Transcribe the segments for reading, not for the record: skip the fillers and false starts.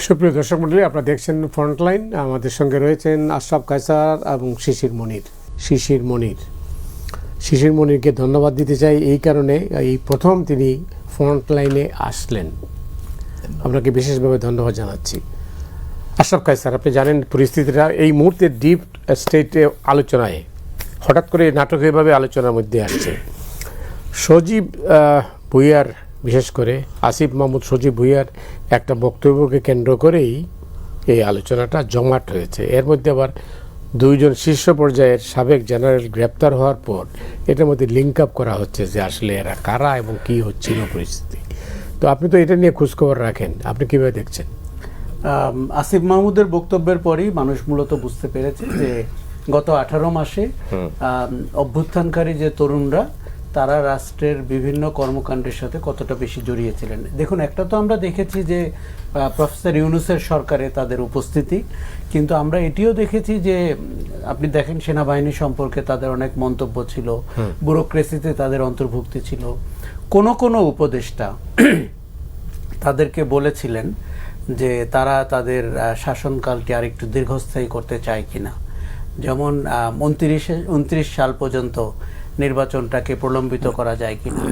সুপ্রিয় দর্শক মণ্ডলী, আপনারা দেখছেন ফ্রন্টলাইন। আমাদের সঙ্গে রয়েছেন আশরাফ কায়সার এবং শিশির মনিরকে ধন্যবাদ দিতে চাই এই কারণে, এই প্রথম তিনি ফ্রন্টলাইনে আসলেন, আপনাকে বিশেষভাবে ধন্যবাদ জানাচ্ছি। আশরাফ কায়সার, আপনি জানেন পরিস্থিতিটা এই মুহূর্তে ডিপ স্টেটে আলোচনায় হঠাৎ করে নাটক এভাবে আলোচনার মধ্যে আসছে। সজীব ভুঁইয়ার, বিশেষ করে আসিফ মাহমুদ সজীব ভুঁইয়ার একটা বক্তব্যকে কেন্দ্র করেই এই আলোচনাটা জমাট হয়েছে। এর মধ্যে আবার দুইজন শীর্ষ পর্যায়ের সাবেক জেনারেল গ্রেপ্তার হওয়ার পর এটার মধ্যে লিঙ্ক আপ করা হচ্ছে যে আসলে এরা কারা এবং কী হচ্ছিল পরিস্থিতি। তো আপনি তো এটা নিয়ে খোঁজখবর রাখেন, আপনি কীভাবে দেখছেন? আসিফ মাহমুদের বক্তব্যের পরই মানুষ মূলত বুঝতে পেরেছে যে গত 18 মাসে অভ্যুত্থানকারী যে তরুণরা তারা রাষ্ট্রের বিভিন্ন কর্মকাণ্ডের সাথে কতটা বেশি জড়িয়েছিলেন। দেখুন, একটা তো আমরা দেখেছি যে প্রফেসর ইউনূসের সরকারে তাদের উপস্থিতি, কিন্তু আমরা এটিও দেখেছি যে আপনি দেখেন সেনাবাহিনী সম্পর্কে তাদের অনেক মন্তব্য ছিল, ব্যুরোক্রেসিতে তাদের অন্তর্ভুক্তি ছিল। কোনো উপদেষ্টা তাদেরকে বলেছিলেন যে তারা তাদের শাসনকালকে আরেকটু দীর্ঘস্থায়ী করতে চায় কিনা। যেমন 29 সাল পর্যন্ত নির্বাচনটাকে প্রলম্বিত করা যায় কিনা,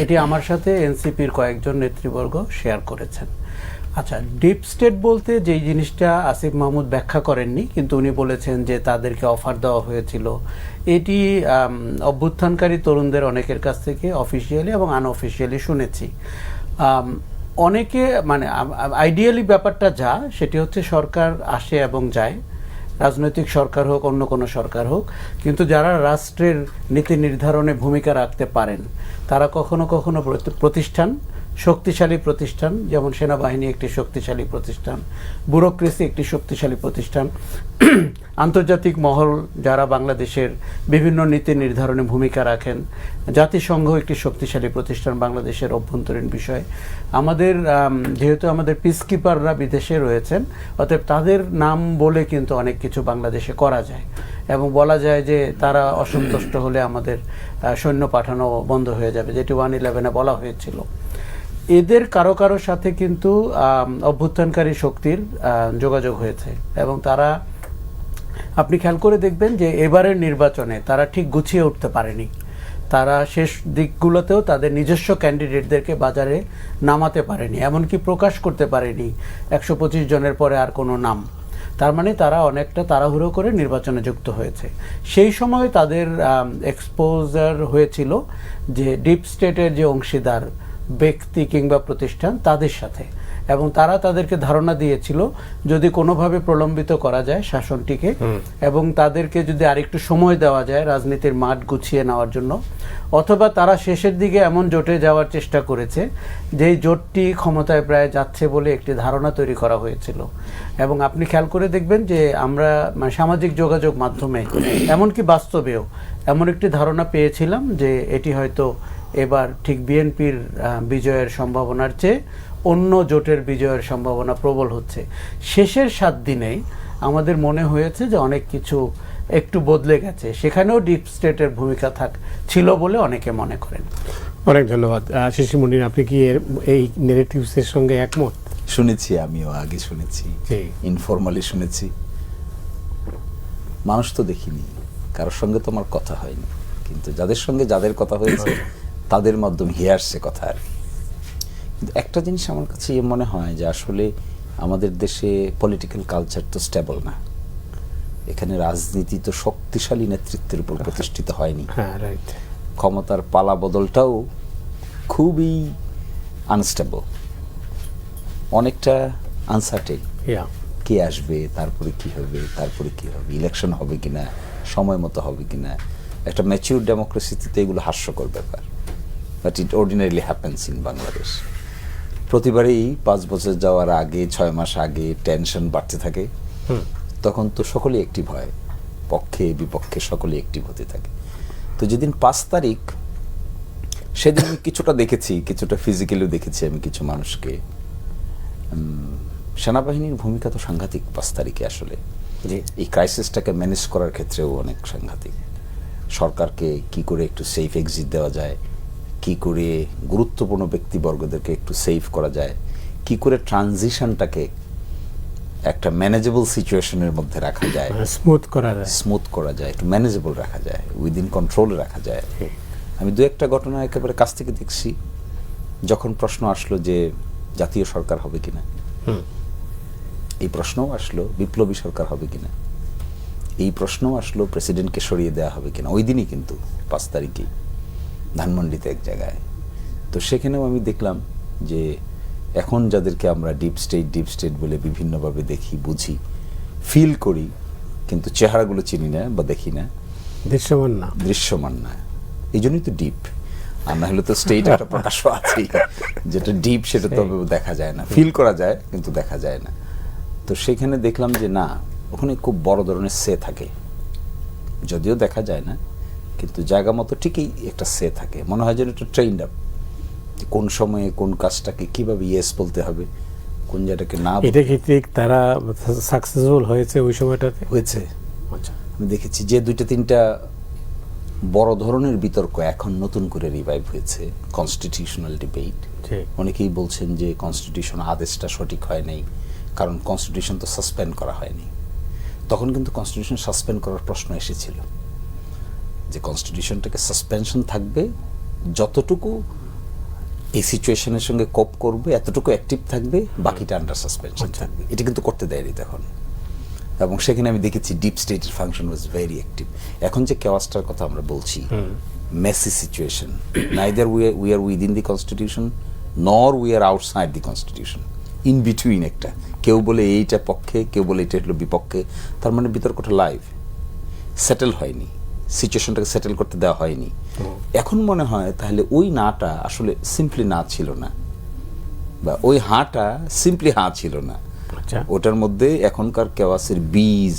এটি আমার সাথে এনসিপির কয়েকজন নেতৃবর্গ শেয়ার করেছেন। আচ্ছা, ডিপ স্টেট বলতে যেই জিনিসটা আসিফ মাহমুদ ব্যাখ্যা করেননি, কিন্তু উনি বলেছেন যে তাদেরকে অফার দেওয়া হয়েছিল। এটি অভ্যুত্থানকারী তরুণদের অনেকের কাছ থেকে অফিসিয়ালি এবং আনঅফিসিয়ালি শুনেছি। অনেকে মানে আইডিয়ালি ব্যাপারটা যা, সেটি হচ্ছে সরকার আসে এবং যায়, রাজনৈতিক সরকার হোক অন্য কোনো সরকার হোক, কিন্তু যারা রাষ্ট্রের নীতি নির্ধারণে ভূমিকা রাখতে পারেন তারা কখনো কখনো প্রতিষ্ঠান, শক্তিশালী প্রতিষ্ঠান, যেমন সেনাবাহিনী একটি শক্তিশালী প্রতিষ্ঠান, ব্যুরোক্রেসি একটি শক্তিশালী প্রতিষ্ঠান, আন্তর্জাতিক মহল যারা বাংলাদেশের বিভিন্ন নীতি নির্ধারণে ভূমিকা রাখেন, জাতিসংঘ একটি শক্তিশালী প্রতিষ্ঠান বাংলাদেশের অভ্যন্তরীণ বিষয়। আমাদের যেহেতু আমাদের পিসকিপাররা বিদেশে রয়েছেন, অতএব তাদের নাম বলে কিন্তু অনেক কিছু বাংলাদেশে করা যায় এবং বলা যায় যে তারা অসন্তুষ্ট হলে আমাদের সৈন্য পাঠানো বন্ধ হয়ে যাবে, যেটি 1/11-এ বলা হয়েছিল। এদের কারো কারো সাথে কিন্তু অভ্যুত্থানকারী শক্তির যোগাযোগ হয়েছে এবং তারা, আপনি খেয়াল করে দেখবেন যে এবারের নির্বাচনে তারা ঠিক গুছিয়ে উঠতে পারেনি। তারা শেষ দিকগুলোতেও তাদের নিজস্ব ক্যান্ডিডেটদেরকে বাজারে নামাতে পারেনি, এমনকি প্রকাশ করতে পারেনি 125 জনের পরে আর কোনো নাম। তার মানে তারা অনেকটা তাড়াহুড়ো করে নির্বাচনে যুক্ত হয়েছে। সেই সময় তাদের এক্সপোজার হয়েছিল যে ডিপ স্টেটের যে অংশীদার ব্যক্তি কিংবা প্রতিষ্ঠান তাদের সাথে, এবং তারা তাদেরকে ধারণা দিয়েছিল যদি কোনোভাবে প্রলম্বিত করা যায় শাসনটিকে এবং তাদেরকে যদি আরেকটু সময় দেওয়া যায় রাজনীতির মাঠ গুছিয়ে নেওয়ার জন্য, অথবা তারা শেষের দিকে এমন জোটে যাওয়ার চেষ্টা করেছে যেই জোটটি ক্ষমতায় প্রায় যাচ্ছে বলে একটি ধারণা তৈরি করা হয়েছিল। এবং আপনি খেয়াল করে দেখবেন যে আমরা সামাজিক যোগাযোগ মাধ্যমে এমনকি বাস্তবেও এমন একটি ধারণা পেয়েছিলাম যে এটি হয়তো এবার ঠিক বিএনপির বিজয়ের সম্ভাবনার চেয়ে অন্য জোটের বিজয়ের সম্ভাবনা প্রবল হচ্ছে। শেষের 7 দিনেই আমাদের মনে হয়েছে যে অনেক কিছু একটু বদলে গেছে, সেখানেও ডিপ স্টেটের ভূমিকা ছিল বলে অনেকে মনে করেন। অনেক ধন্যবাদ। শিশির মনির, আপনি কি এই নেগেটিভসের সঙ্গে একমত? শুনেছি, আমিও আগে শুনেছি, ইনফরমালি শুনেছি, মানুষ তো দেখিনি, কারোর সঙ্গে তো আমার কথা হয়নি, কিন্তু যাদের কথা হয়েছে তাদের মাধ্যমে হিয়ে আসছে কথা। আর কিন্তু একটা জিনিস আমার কাছে মনে হয় যে আসলে আমাদের দেশে পলিটিক্যাল কালচার তো স্টেবল না। এখানে রাজনীতি তো শক্তিশালী নেতৃত্বের উপর প্রতিষ্ঠিত হয়নি। ক্ষমতার পালা বদলটাও খুবই আনস্টেবল, অনেকটা আনসার্টেন। কে আসবে, তারপরে কি হবে, ইলেকশন হবে কিনা, সময় মতো হবে কিনা। একটা ম্যাচিউর ডেমোক্রেসিতে তো এগুলো হাস্যকর ব্যাপার, but it ordinarily happens in Bangladesh. প্রতিবারেই 5 বছর যাওয়ার আগে, 6 মাস আগে টেনশন বাড়তে থাকে, তখন তো সকলেই অ্যাক্টিভ হয়, পক্ষে বিপক্ষে সকলেই অ্যাক্টিভ হতে থাকে। তো যেদিন 5 তারিখ, সেদিন আমি কিছুটা দেখেছি, কিছুটা ফিজিক্যালিও দেখেছি আমি কিছু মানুষকে। সেনাবাহিনীর ভূমিকা তো সাংঘাতিক 5 তারিখে। আসলে এই ক্রাইসিসটাকে ম্যানেজ করার ক্ষেত্রেও অনেক সাংঘাতিক। সরকারকে কি করে একটু সেফ এক্সিট দেওয়া যায়, কি করে গুরুত্বপূর্ণ ব্যক্তিবর্গদেরকে একটু সেভ করা যায়, কি করে ট্রানজিশনটাকে একটা ম্যানেজেবল সিচুয়েশনের মধ্যে রাখা যায়, স্মুথ করা যায়। স্মুথ করা যায়, একটু ম্যানেজেবল রাখা যায়, উইদিন কন্ট্রোলে রাখা যায়। আমি দু একটা ঘটনা একেবারে কাছ থেকে দেখছি। যখন প্রশ্ন আসলো যে জাতীয় সরকার হবে কিনা, এই প্রশ্নও আসলো বিপ্লবী সরকার হবে কিনা, এই প্রশ্নও আসলো প্রেসিডেন্টকে সরিয়ে দেওয়া হবে কিনা, ওই দিনই কিন্তু 5 তারিখে ধানমন্ডিতে এক জায়গায়। তো সেখানেও আমি দেখলাম যে এখন যাদেরকে আমরা ডিপ স্টেট বলে বিভিন্নভাবে দেখি, বুঝি, ফিল করি, কিন্তু চেহারাগুলো চিনি না বা দেখি না, দৃশ্যমান না, এই জন্যই তো ডিপ। আর না হলে তো স্টেট একটা প্রকাশ আছেই, যেটা ডিপ সেটা তো দেখা যায় না, ফিল করা যায় কিন্তু দেখা যায় না। তো সেখানে দেখলাম যে না, ওখানে খুব বড় ধরনের সে থাকে, যদিও দেখা যায় না, কিন্তু জায়গা মতো ঠিকই একটা সে থাকে। মনে হয় যেন একটা ট্রেন্ড আপ, কোন সময়ে কোন কাজটাকে কিভাবে ইয়েস বলতে হবে, কোন জায়গাটাকে না। এটা কি ঠিক তারা সাকসেসফুল হয়েছে ওই সময়টাতে? হয়েছে। আচ্ছা, আমি দেখেছি যে 2-3টা বড় ধরনের বিতর্ক এখন নতুন করে রিভাইভ হয়েছে। কনস্টিটিউশনাল ডিবেট, অনেকেই বলছেন যে কনস্টিটিউশন আদেশটা সঠিক হয় নাই, কারণ কনস্টিটিউশন তো সাসপেন্ড করা হয়নি। তখন কিন্তু কনস্টিটিউশন সাসপেন্ড করার প্রশ্ন এসেছিল, যে কনস্টিটিউশনটাকে সাসপেনশন থাকবে, যতটুকু এই সিচুয়েশনের সঙ্গে কোপ করবে এতটুকু অ্যাক্টিভ থাকবে, বাকিটা আন্ডার সাসপেনশন থাকবে। এটা কিন্তু করতে দেয়নি তখন, এবং সেখানে আমি দেখেছি ডিপ স্টেটের ফাংশন ওয়াজ ভেরি অ্যাক্টিভ। এখন যে কেওয়াসটার কথা আমরা বলছি, messy situation, neither we are within the constitution nor we are outside the constitution, in between একটা, কেউ বলে এইটা পক্ষে, কেউ বলে এটা হলো বিপক্ষে। তার মানে বিতর্কটা লাইভ, সেটেল হয়নি, সিচুয়েশনটাকে সেটেল করতে দেওয়া হয়নি। এখন মনে হয় তাহলে ওই নাটা আসলে সিম্পলি না ছিল না, বা ওই হাঁটা সিম্পলি হাঁ ছিল না, ওটার মধ্যে এখনকার কেওয়াসের বীজ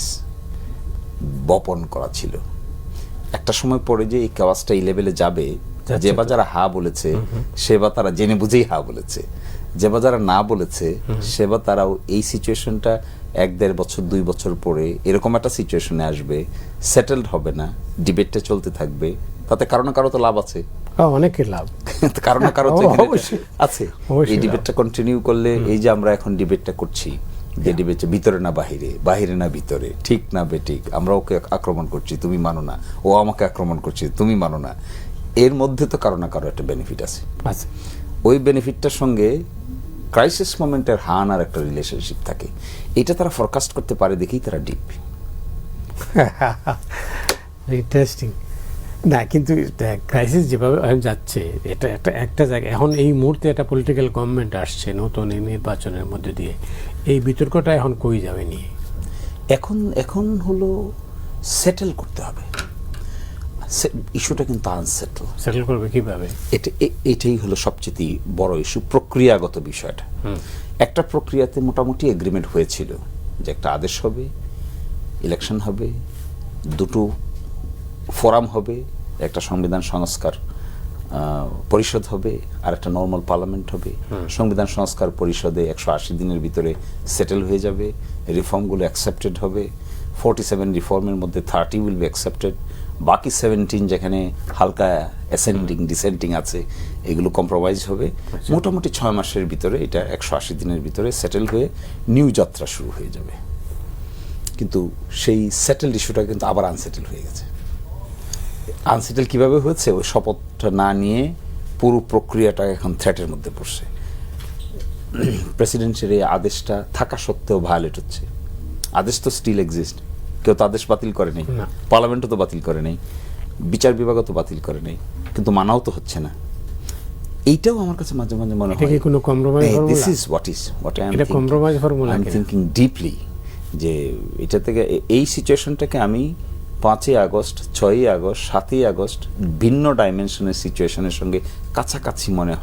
বপন করা ছিল। একটা সময় পরে যে এই কেওয়াসটা এই লেভেলে যাবে, যে বা যারা হা বলেছে সে বা তারা জেনে বুঝেই হা বলেছে, যে বা যারা না বলেছে সে বা তারাও এই সিচুয়েশনটা 1-1.5 বছর 2 বছর পরে এরকম একটা সিচুয়েশনে আসবে, সেটেলড হবে না, ডিবেটটা চলতে থাকবে। তাতে কারো না কারো তো লাভ আছে, অনেকের লাভ কারো না কারো আছে। এই ডিবেটটা কন্টিনিউ করলে, এই যে আমরা এখন ডিবেটটা করছি, যে ডিবেটটা ভিতরে না বাহিরে, বাহিরে না ভিতরে, ঠিক না বেঠিক, আমরা ওকে আক্রমণ করছি তুমি মানো না, ও আমাকে আক্রমণ করছে তুমি মানো না, এর মধ্যে তো কারো না কারো একটা বেনিফিট আছে। ওই বেনিফিটটার সঙ্গে ক্রাইসিস মোমেন্টের হান আর একটা রিলেশনশিপ থাকে। এটা তারা ফরকাস্ট করতে পারে দেখেই তারা ডিপ। ইন্টারেস্টিং না, কিন্তু ক্রাইসিস যেভাবে যাচ্ছে, এটা একটা জায়গা, এখন এই মুহূর্তে একটা পলিটিক্যাল গভর্নমেন্ট আসছে নতুন, এই নির্বাচনের মধ্যে দিয়ে এই বিতর্কটা এখন কই যাবে নিয়ে? এখন হলো সেটেল করতে হবে ইস্যুটা, কিন্তু আনসেটেল। সেটেল করবে কিভাবে? এটাই হলো সবচেয়ে বড় ইস্যু, প্রক্রিয়াগত বিষয়টা। একটা প্রক্রিয়াতে মোটামুটি এগ্রিমেন্ট হয়েছিল যে একটা আদেশ হবে, ইলেকশন হবে, 2টো ফোরাম হবে, একটা সংবিধান সংস্কার পরিষদ হবে আর একটা নর্মাল পার্লামেন্ট হবে। সংবিধান সংস্কার পরিষদে 180 দিনের ভিতরে সেটেল হয়ে যাবে, রিফর্মগুলো অ্যাকসেপ্টেড হবে। 47 রিফর্মের মধ্যে 30 উইল বি অ্যাকসেপ্টেড, বাকি 17 যেখানে হালকা অ্যাসেন্ডিং ডিসেন্ডিং আছে এগুলো কম্প্রোমাইজ হবে। মোটামুটি 6 মাসের ভিতরে, এটা 180 দিনের ভিতরে সেটেল হয়ে নিউ যাত্রা শুরু হয়ে যাবে। কিন্তু সেই সেটেলড ইস্যুটা কিন্তু আবার আনসেটেল হয়ে গেছে। আনসেটেল কিভাবে হয়েছে? ওই শপথটা না নিয়ে পুরো প্রক্রিয়াটা এখন থ্রেটের মধ্যে পড়ছে। প্রেসিডেন্টের এই আদেশটা থাকা সত্ত্বেও ভায়োলেট হচ্ছে। আদেশ তো স্টিল এক্সিস্ট, কেউ তো আদেশ বাতিল করে নেই, পার্লামেন্টও তো বাতিল করে নেই, বিচার বিভাগও তো বাতিল করে নেই, কিন্তু মানাও তো হচ্ছে না। এইটাও আমার কাছে মাঝে মাঝে মনে হয় কোনো compromise formula? This is what I am compromise formula. I am thinking deeply যে এটা থেকে এই সিচুয়েশনটাকে আমি 5ই আগস্ট, 6ই আগস্ট, 7ই আগস্ট ভিন্ন ডাইমেনশনের সিচুয়েশনের সঙ্গে কাছাকাছি মনে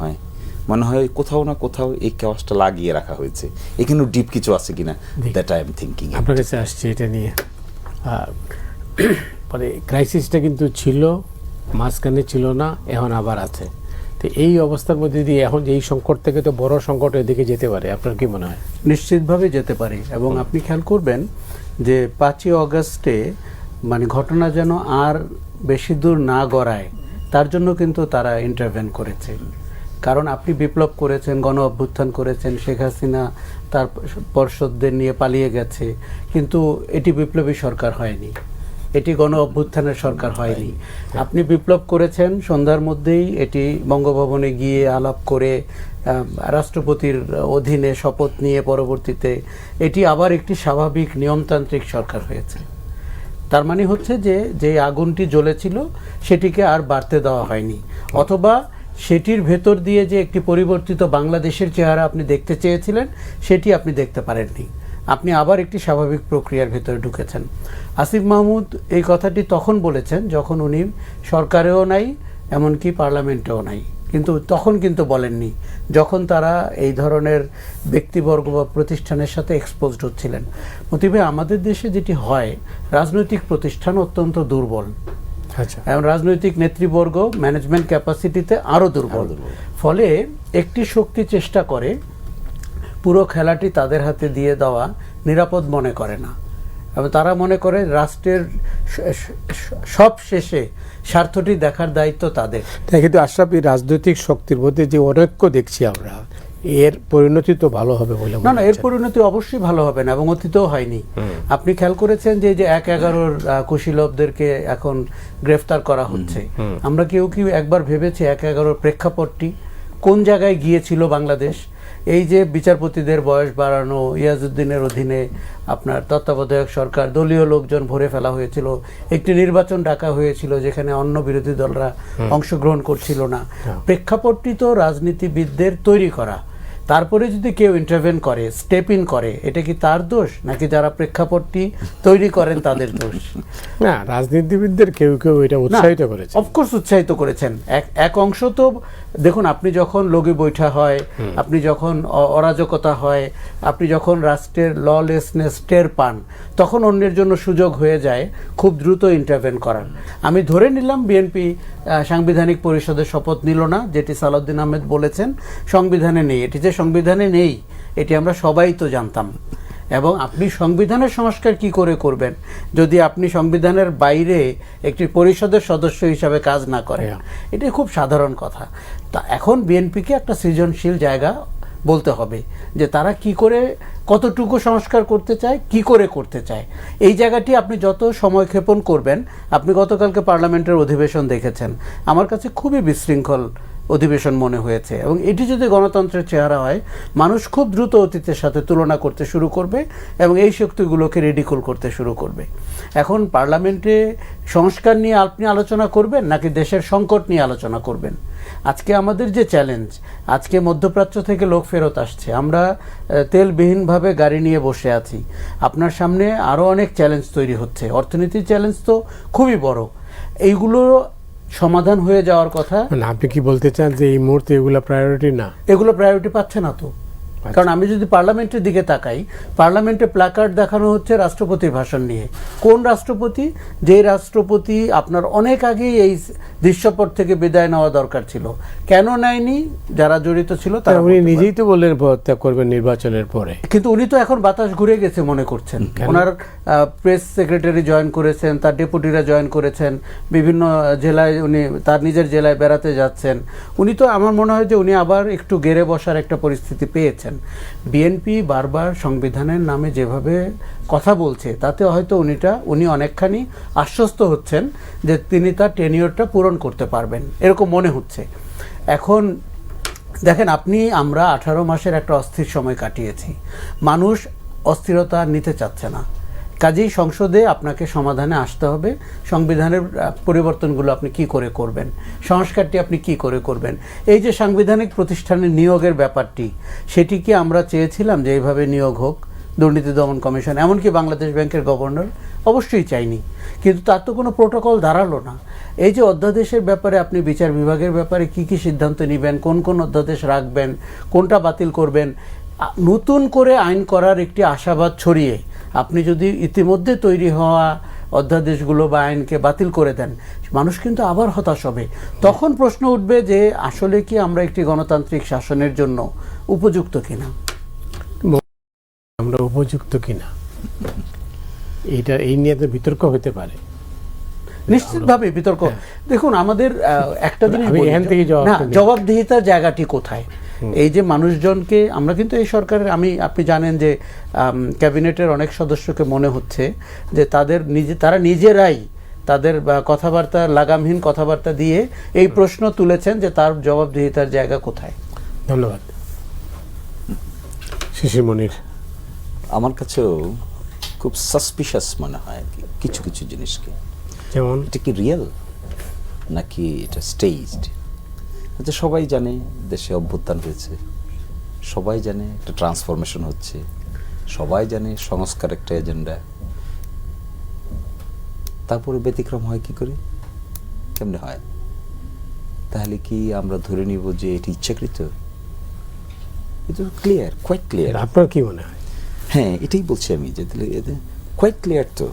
হয় কোথাও না কোথাও এই কেওয়াসটা লাগিয়ে রাখা হয়েছে। এখানেও ডিপ কিছু আছে কিনা, দ্যাট আই এম থিংকিং। আপনার কাছে আসছে এটা নিয়ে, মানে ক্রাইসিসটা কিন্তু ছিল, মাঝখানে ছিল না, এখন আবার আছে। তো এই অবস্থার মধ্যে দিয়ে এখন এই সংকট থেকে তো বড় সংকটের দিকে যেতে পারে, আপনার কি মনে হয়? নিশ্চিতভাবে যেতে পারে। এবং আপনি খেয়াল করবেন যে 5ই অগস্টে মানে ঘটনা যেন আর বেশি দূর না গড়ায়, তার জন্য কিন্তু তারা ইন্টারভেন করেছে। কারণ আপনি বিপ্লব করেছেন, গণ অভ্যুত্থান করেছেন, শেখ হাসিনা তার পর্ষদদের নিয়ে পালিয়ে গেছে, কিন্তু এটি বিপ্লবী সরকার হয়নি, এটি গণ অভ্যুত্থানের সরকার হয়নি। আপনি বিপ্লব করেছেন, সন্ধ্যার মধ্যেই এটি বঙ্গভবনে গিয়ে আলাপ করে রাষ্ট্রপতির অধীনে শপথ নিয়ে পরবর্তীতে এটি আবার একটি স্বাভাবিক নিয়মতান্ত্রিক সরকার হয়েছে। তার মানে হচ্ছে যে আগুনটি জ্বলেছিল সেটিকে আর বাড়তে দেওয়া হয়নি, অথবা সেটির ভেতর দিয়ে যে একটি পরিবর্তিত বাংলাদেশের চেহারা আপনি দেখতে চেয়েছিলেন সেটি আপনি দেখতে পারেননি, আপনি আবার একটি স্বাভাবিক প্রক্রিয়ার ভেতরে ঢুকেছেন। আসিফ মাহমুদ এই কথাটি তখন বলেছেন যখন উনি সরকারেও নাই, এমনকি পার্লামেন্টেও নাই, কিন্তু তখন কিন্তু বলেননি যখন তারা এই ধরনের ব্যক্তিবর্গ বা প্রতিষ্ঠানের সাথে এক্সপোজড হচ্ছিলেন। মতিবে আমাদের দেশে যেটি হয়, রাজনৈতিক প্রতিষ্ঠান অত্যন্ত দুর্বল, আচ্ছা, এবং রাজনৈতিক নেতৃবর্গ ম্যানেজমেন্ট ক্যাপাসিটিতে আরও দুর্বল। ফলে একটি শক্তি চেষ্টা করে পুরো খেলাটি তাদের হাতে দিয়ে দেওয়া নিরাপদ মনে করে না, এবং তারা মনে করে রাষ্ট্রের সব শেষে স্বার্থটি দেখার দায়িত্ব তাদের। তাই কিন্তু আশরাফ, এই রাজনৈতিক শক্তির মধ্যে যে অনৈক্য দেখছি আমরা, এর পরিণতি তো ভালো হবে বলে না, এর পরিণতি অবশ্যই ভালো হবে না, এবং অতীতেও হয়নি। আপনি খেয়াল করেছেন যে 1/11 কুশীলবদেরকে এখন গ্রেফতার করা হচ্ছে। আমরা কেউ একবার ভেবেছি 1/11 প্রেক্ষাপটটি কোন জায়গায় গিয়েছিল বাংলাদেশ? এই যে বিচারপতিদের বয়স বাড়ানো, ইয়াজউদ্দিনের অধীনে আপনার তত্ত্বাবধায়ক সরকার, দলীয় লোকজন ভরে ফেলা হয়েছিল, একটি নির্বাচন ডাকা হয়েছিল যেখানে অন্য বিরোধী দলরা অংশগ্রহণ করছিল না। প্রেক্ষাপটটি তো রাজনীতিবিদদের তৈরি করা, তারপরে যদি কেউ ইন্টারভেন করে, স্টেপ ইন করে, এটা কি তার দোষ নাকি যারা প্রেক্ষাপটটি তৈরি করেন তাদের দোষ? না, রাজনীতিবিদদের কেউ কেউ এটা উৎসাহিত করেছে, অফকোর্স উৎসাহিত করেছেন। এক অংশ তো দেখুন, আপনি যখন লগি বৈঠা হয়, আপনি যখন অরাজকতা হয়, আপনি যখন রাষ্ট্রের ললেসনেস টের পান, তখন অন্যের জন্য সুযোগ হয়ে যায় খুব দ্রুত ইন্টারভেন করার। আমি ধরে নিলাম বিএনপি সাংবিধানিক পরিষদের শপথ নিল না, যেটি সালাউদ্দিন আহমেদ বলেছেন সংবিধানে নেই। এটি যে সংবিধানে নেই এটি আমরা সবাই তো জানতাম। এবং আপনি সংবিধানের সংস্কার কি করে করবেন যদি আপনি সংবিধানের বাইরে একটি পরিষদের সদস্য হিসাবে কাজ না করেন? এটি খুব সাধারণ কথা। তা এখন বিএনপিকে একটা সৃজনশীল জায়গা বলতে হবে যে তারা কি করে, কতটুকু সংস্কার করতে চায়, কি করে করতে চায়। এই জায়গাটি আপনি যত সময় ক্ষেপণ করবেন, আপনি গতকালকে পার্লামেন্টের অধিবেশন দেখেছেন, আমার কাছে খুবই বিশৃঙ্খল অধিবেশন মনে হয়েছে। এবং এটি যদি গণতন্ত্রের চেহারা হয়, মানুষ খুব দ্রুত অতীতের সাথে তুলনা করতে শুরু করবে এবং এই শক্তিগুলোকে রিডিকুল করতে শুরু করবে। এখন পার্লামেন্টে সংস্কার নিয়ে আপনি আলোচনা করবেন নাকি দেশের সংকট নিয়ে আলোচনা করবেন? আজকে আমাদের যে চ্যালেঞ্জ, আজকে মধ্যপ্রাচ্য থেকে লোক ফেরত আসছে, আমরা তেলবিহীনভাবে গাড়ি নিয়ে বসে আছি, আপনার সামনে আরও অনেক চ্যালেঞ্জ তৈরি হচ্ছে, অর্থনীতির চ্যালেঞ্জ তো খুবই বড়। এইগুলো সমাধান হয়ে যাওয়ার কথা। আপনি কি বলতে চান যে এই মুহূর্তে এগুলো প্রায়োরিটি না? এগুলো প্রায়োরিটি পাচ্ছে না তো। কারণ আমি যদি পার্লামেন্টের দিকে তাকাই, পার্লামেন্টে প্ল্যাকার্ড দেখানো হচ্ছে রাষ্ট্রপতির ভাষণ নিয়ে। কোন রাষ্ট্রপতি? যে রাষ্ট্রপতি আপনার অনেক আগেই এই দৃশ্যপট থেকে বিদায় নেওয়া দরকার ছিল, কেন নেয়নি? যারা জড়িত ছিল তারা। উনি নিজেই তো বললেন পদত্যাগ করবেন নির্বাচনের পরে, কিন্তু উনি তো এখন বাতাস ঘুরে গেছে মনে করছেন। ওনার প্রেস সেক্রেটারি জয়েন করেছেন, তার ডেপুটিরা জয়েন করেছেন, বিভিন্ন জেলায় উনি তার নিজের জেলায় বেড়াতে যাচ্ছেন। উনি তো, আমার মনে হয় যে উনি আবার একটু গেড়ে বসার একটা পরিস্থিতি পেয়েছেন। বিএনপি বারবার সংবিধানের নামে যেভাবে কথা বলছে, তাতে হয়তো উনি অনেকখানি আশ্বস্ত হচ্ছেন যে তিনি তার টেনিয়রটা পূরণ করতে পারবেন, এরকম মনে হচ্ছে। এখন দেখেন, আমরা 18 মাসের একটা অস্থির সময় কাটিয়েছি, মানুষ অস্থিরতা নিতে চাচ্ছে না। কাজেই সংসদে আপনাকে সমাধানে আসতে হবে। সংবিধানের পরিবর্তনগুলো আপনি কি করে করবেন, সংস্কারটি আপনি কি করে করবেন। এই যে সাংবিধানিক প্রতিষ্ঠানের নিয়োগের ব্যাপারটি, সেটি কি আমরা চেয়েছিলাম যে এইভাবে নিয়োগ হোক? দুর্নীতি দমন কমিশন, এমনকি বাংলাদেশ ব্যাংকের গভর্নর, অবশ্যই চাইনি, কিন্তু তার তো কোনো প্রোটোকল দাঁড়ালো না। এই যে অধ্যাদেশের ব্যাপারে আপনি বিচার বিভাগের ব্যাপারে কি কি সিদ্ধান্ত নেবেন, কোন কোন অধ্যাদেশ রাখবেন, কোনটা বাতিল করবেন, নতুন করে আইন করার একটি আশাবাদ ছড়িয়ে আপনি যদি ইতিমধ্যে তৈরি হওয়া অধ্যাদেশগুলো বা আইনকে বাতিল করে দেন, মানুষ কিন্তু আবার হতাশ হবে। তখন প্রশ্ন উঠবে যে আসলে কি আমরা একটি গণতান্ত্রিক শাসনের জন্য উপযুক্ত কিনা, আমরা উপযুক্ত কিনা, এই নিয়ে তো বিতর্ক হতে পারে। নিশ্চিতভাবে বিতর্ক। দেখুন আমাদের একটা জিনিস আমি বলি, এখান থেকেই জবাবটা নিই। জবাবদিহিতার জায়গাটি কোথায়? এই যে মানুষজনকে আমরা কিন্তু এই সরকারের আপনি জানেন যে ক্যাবিনেটের অনেক সদস্যকে মনে হচ্ছে যে তারা নিজেরাই তাদের কথাবার্তা, লাগামহীন কথাবার্তা দিয়ে এই প্রশ্ন তুলেছেন যে তার জবাবদিহিতার জায়গা কোথায়। ধন্যবাদ। শিশির মনির, আমার কাছেও খুব সাসপিশাস মনে হয় কিছু কিছু জিনিসকে। যেমন এটা কি রিয়েল নাকি এটা স্টেজড? আচ্ছা, সবাই জানে দেশে অভ্যুত্থান হয়েছে, সবাই জানে একটা ট্রান্সফরমেশন হচ্ছে, সবাই জানে সংস্কার একটা এজেন্ডা, তারপরে ব্যতিক্রম হয় কি করে, কেমনে হয়? তাহলে কি আমরা ধরে নিব যে এটি ইচ্ছাকৃত? এটা ক্লিয়ার, কোয়াইট ক্লিয়ার। আপনার কি মনে হয়? হ্যাঁ, এটাই বলছি আমি যে কোয়াইট ক্লিয়ার তো,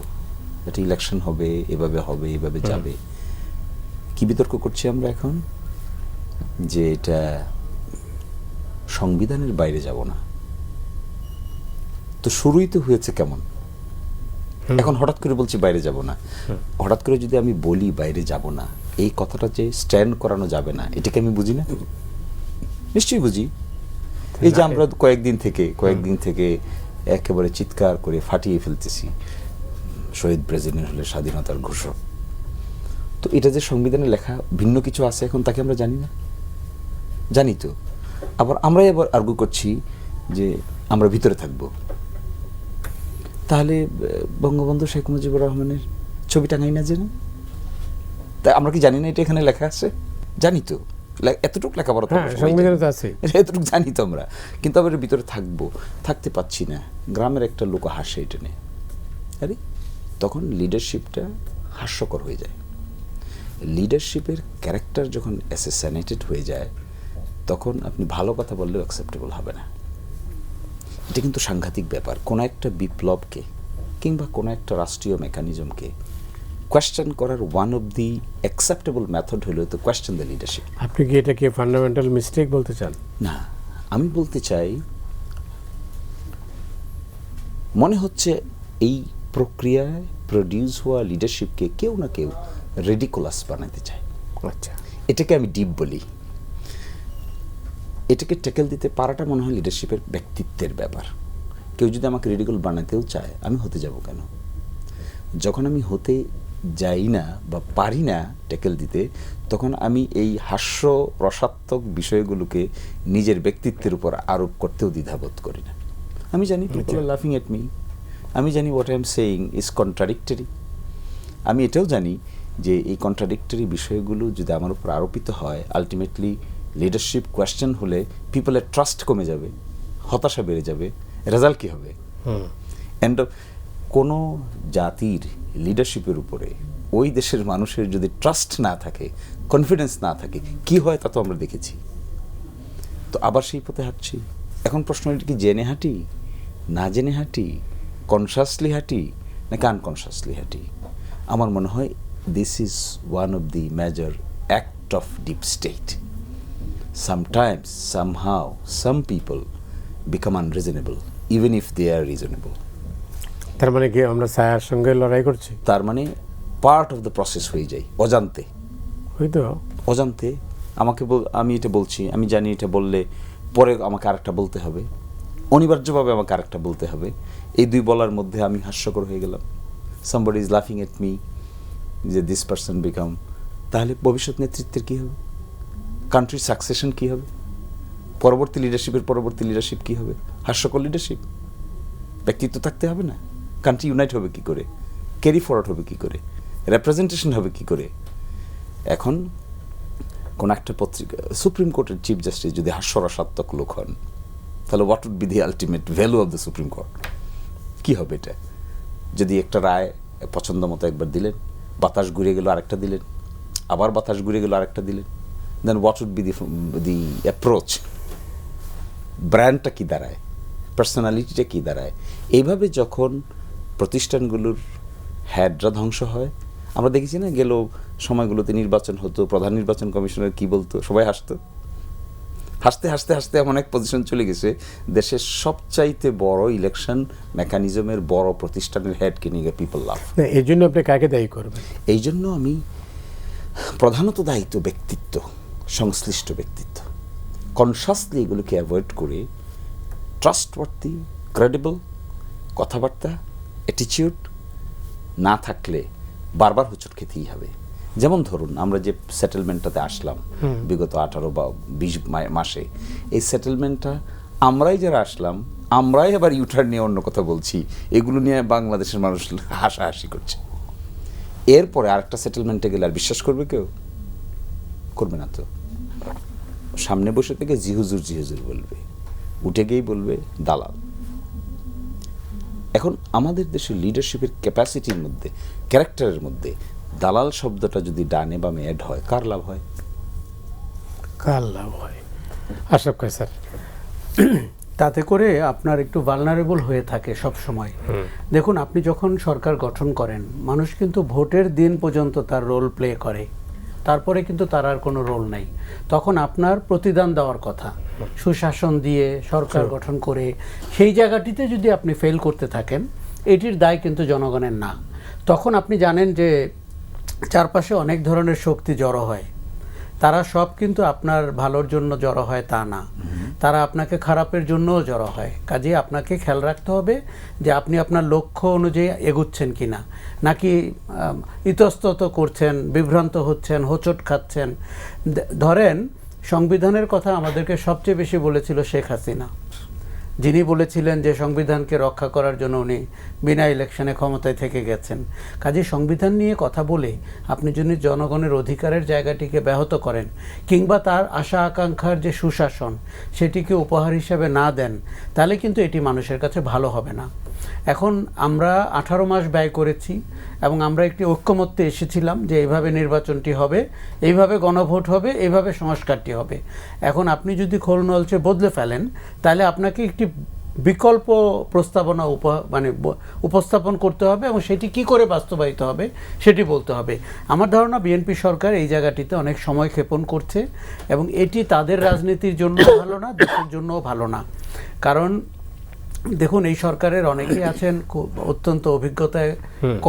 এটা ইলেকশন হবে, এভাবে যাবে। কি বিতর্ক করছি আমরা এখন? যে এটা সংবিধানের বাইরে যাব না। তো শুরুই তো হয়েছে কেমন? এখন হঠাৎ করে বলছি বাইরে যাব না। হঠাৎ করে যদি আমি বলি বাইরে যাব না, এই কথাটা যে স্ট্যান্ড করানো যাবে না, এটাকে আমি বুঝি না? নিশ্চয়ই বুঝি। এই যে আমরা কয়েকদিন থেকে একেবারে চিৎকার করে ফাটিয়ে ফেলতেছি শহীদ প্রেসিডেন্ট হলে স্বাধীনতার ঘোষক। তো এটা যে সংবিধানে লেখা ভিন্ন কিছু আছে এখন, তাকে আমরা জানি না? জানি তো। আমরাই আবার আর্গু করছি যে আমরা ভিতরে থাকব। তাহলে বঙ্গবন্ধু শেখ মুজিবুর রহমানের ছবি টাঙাই না জেনে? তাই আমরা কি জানি না এটা এখানে লেখা আছে? জানি তো, এতটুকু লেখাপড়া সংবিধানে তো আছে, এতটুকু জানি তো আমরা, কিন্তু আবার ভিতরে থাকতে পাচ্ছি না। গ্রামের একটা লোক হাসে এটা নিয়ে, আরে তখন লিডারশিপটা হাস্যকর হয়ে যায়। লিডারশিপের ক্যারেক্টার যখন অ্যাসেসিনেটেড হয়ে যায়, তখন আপনি ভালো কথা বললেও অ্যাকসেপ্টেবল হবে না। এটা কিন্তু সাংঘাতিক ব্যাপার। কোনো একটা বিপ্লবকে কিংবা কোনো একটা রাষ্ট্রীয় মেকানিজমকে কোয়েশ্চেন করার one of the acceptable method হলো তো কোয়েশ্চেন দ্য লিডারশিপ। আপনি কি এটাকে ফান্ডামেন্টাল মিস্টেক বলতে চান? না, আমি বলতে চাই মনে হচ্ছে এই প্রক্রিয়ায় প্রডিউস হওয়া লিডারশিপকে কেউ না কেউ রেডিকুলাস বানাতে চায়। আচ্ছা, এটাকে আমি ডিপ বলি। এটাকে ট্যাকেল দিতে পারাটা মনে হয় লিডারশিপের ব্যক্তিত্বের ব্যাপার। কেউ যদি আমাকে রেডিকুল বানাতেও চায়, আমি হতে যাব কেন? যখন আমি হতে যাই না বা পারি না ট্যাকেল দিতে, তখন আমি এই হাস্য রসাত্মক বিষয়গুলোকে নিজের ব্যক্তিত্বের উপর আরোপ করতেও দ্বিধাবোধ করি না। আমি জানি পিপল আর লাফিং এট মি, আমি জানি what I am saying is contradictory. আমি এটাও জানি যে এই কন্ট্রাডিক্টরি বিষয়গুলো যদি আমার উপর আরোপিত হয়, আলটিমেটলি লিডারশিপ কোয়েশ্চেন হলে পিপলের ট্রাস্ট কমে যাবে, হতাশা বেড়ে যাবে। রেজাল্ট কী হবে? এন্ড কোনো জাতির লিডারশিপের উপরে ওই দেশের মানুষের যদি ট্রাস্ট না থাকে, কনফিডেন্স না থাকে, কি হয় তা তো আমরা দেখেছি। তো আবার সেই পথে হাঁটছি। এখন প্রশ্ন, এটা কি জেনে হাঁটি, না জেনে হাঁটি, কনসাসলি হাঁটি নাকি আনকনসাসলি হাঁটি? আমার মনে হয় this is one of the major act of deep state. Sometimes, somehow, some people become unreasonable, even if they are reasonable. তার মানে কি আমরা ছায়ার সঙ্গে লড়াই করছি? তার মানে পার্ট অফ দ্য প্রসেস হয়ে যায় অজান্তে। হয়তো অজান্তে আমি এটা বলছি, আমি জানি এটা বললে পরে আমাকে আরেকটা বলতে হবে, অনিবার্যভাবে আমাকে আরেকটা বলতে হবে। এই দুই বলার মধ্যে আমি হাস্যকর হয়ে গেলাম। somebody is laughing at me, যে দিস পারসন বিকাম। তাহলে ভবিষ্যৎ নেতৃত্বের কী হবে? কান্ট্রির সাকসেশন কী হবে? পরবর্তী লিডারশিপ কী হবে? হাস্যকর লিডারশিপ। ব্যক্তিত্ব থাকতে হবে না? কান্ট্রি ইউনাইট হবে কী করে? ক্যারি ফরওয়ার্ড হবে কী করে? রেপ্রেজেন্টেশন হবে কী করে? এখন কোন একটা পত্রিকা, সুপ্রিম কোর্টের চিফ জাস্টিস যদি হাস্যরসাত্মক লোক হন, তাহলে what would be the ultimate value of the supreme court? কী হবে এটা? যদি একটা রায় পছন্দ মতো একবার দিলেন, বাতাস ঘুরে গেল আরেকটা দিলেন, আবার বাতাস ঘুরে গেল আরেকটা দিলেন, then what would be the approach? ব্র্যান্ডটা কী দাঁড়ায়? পার্সোনালিটিটা কী দাঁড়ায়? এইভাবে যখন প্রতিষ্ঠানগুলোর হেডরা ধ্বংস হয়, আমরা দেখেছি না গেল সময়গুলোতে নির্বাচন হতো, প্রধান নির্বাচন কমিশনার কী বলতো, সবাই হাসতো। হাসতে হাসতে হাসতে এমন এক পজিশন চলে গেছে, দেশের সবচাইতে বড় ইলেকশন মেকানিজমের বড় প্রতিষ্ঠানের হেডকে নিয়ে পিপল লাভ। না, এই জন্য আপনি কাকে দায়ী করবেন? এই জন্য আমি প্রধানত দায়িত্ব ব্যক্তিত্ব, সংশ্লিষ্ট ব্যক্তিত্ব, কনসাসলি এগুলোকে অ্যাভয়েড করে ট্রাস্টওয়ার্থি, ক্রেডিবল কথাবার্তা, অ্যাটিচিউড না থাকলে বারবার হোঁচট খেতেই হবে। যেমন ধরুন আমরা যে সেটেলমেন্টটাতে আসলাম বিগত 18 বা 20 মাসে, এই সেটেলমেন্টটা আমরাই যারা আসলাম, আমরাই আবার ইউটার্ন নিয়ে অন্য কথা বলছি, এগুলো নিয়ে বাংলাদেশের মানুষ হাসাহাসি করছে। এরপরে আরেকটা সেটেলমেন্টে গেলে আর বিশ্বাস করবে কেউ? করবে না তো। সামনে বসে থেকে জিহুজুর জিহুজুর বলবে, উঠে গিয়েই বলবে দালাল। এখন আমাদের দেশের লিডারশিপের ক্যাপাসিটির মধ্যে, ক্যারেক্টারের মধ্যে দালাল শব্দটা যদি ডানে বামে অ্যাড হয়, কার লাভ হয়? কার লাভ হয়? আশরাফ খান স্যার। তাতে করে আপনার একটু ভালনারেবল হয়ে থাকে সব সময়। দেখুন, আপনি যখন সরকার গঠন করেন, মানুষ কিন্তু ভোটের দিন পর্যন্ত তার রোল প্লে করে, তারপরে কিন্তু তার আর কোনো রোল নাই। তখন আপনার প্রতিদান দেওয়ার কথা, সুশাসন দিয়ে সরকার গঠন করে। সেই জায়গাটিতে যদি আপনি ফেল করতে থাকেন, এটির দায় কিন্তু জনগণের না। তখন আপনি জানেন যে চারপাশে অনেক ধরনের শক্তি জড়ো হয়, তারা সব কিন্তু আপনার ভালোর জন্য জড়ো হয় তা না, তারা আপনাকে খারাপের জন্যও জড়ো হয়। কাজেই আপনাকে খেয়াল রাখতে হবে যে আপনি আপনার লক্ষ্য অনুযায়ী এগুচ্ছেন কিনা, নাকি ইতস্তত করছেন, বিভ্রান্ত হচ্ছেন, হোঁচট খাচ্ছেন। ধরেন, সংবিধানের কথা আমাদেরকে সবচেয়ে বেশি বলেছিল শেখ হাসিনা, যিনি বলেছিলেন যে সংবিধানকে রক্ষা করার জন্য উনি বিনা ইলেকশনে ক্ষমতায় থেকে গেছেন। কাজে সংবিধান নিয়ে কথা বলে আপনি যদি জনগণের অধিকারের জায়গাটিকে ব্যাহত করেন, কিংবা তার আশা আকাঙ্ক্ষার যে সুশাসন সেটিকে উপহার হিসেবে না দেন, তাহলে কিন্তু এটি মানুষের কাছে ভালো হবে না। এখন আমরা 18 মাস ব্যয় করেছি এবং আমরা একটি ঐক্যমত্যে এসেছিলাম যে এইভাবে নির্বাচনটি হবে, এইভাবে গণভোট হবে, এইভাবে সংস্কারটি হবে। এখন আপনি যদি খোল নলচে বদলে ফেলেন, তাহলে আপনাকে একটি বিকল্প প্রস্তাবনা উপস্থাপন করতে হবে এবং সেটি কি করে বাস্তবায়িত হবে সেটি বলতে হবে। আমার ধারণা বিএনপি সরকার এই জায়গাটিতে অনেক সময় ক্ষেপণ করছে এবং এটি তাদের রাজনীতির জন্য ভালো না, দেশের জন্যও ভালো না। কারণ দেখুন, এই সরকারের অনেকেই আছেন অত্যন্ত অভিজ্ঞতায়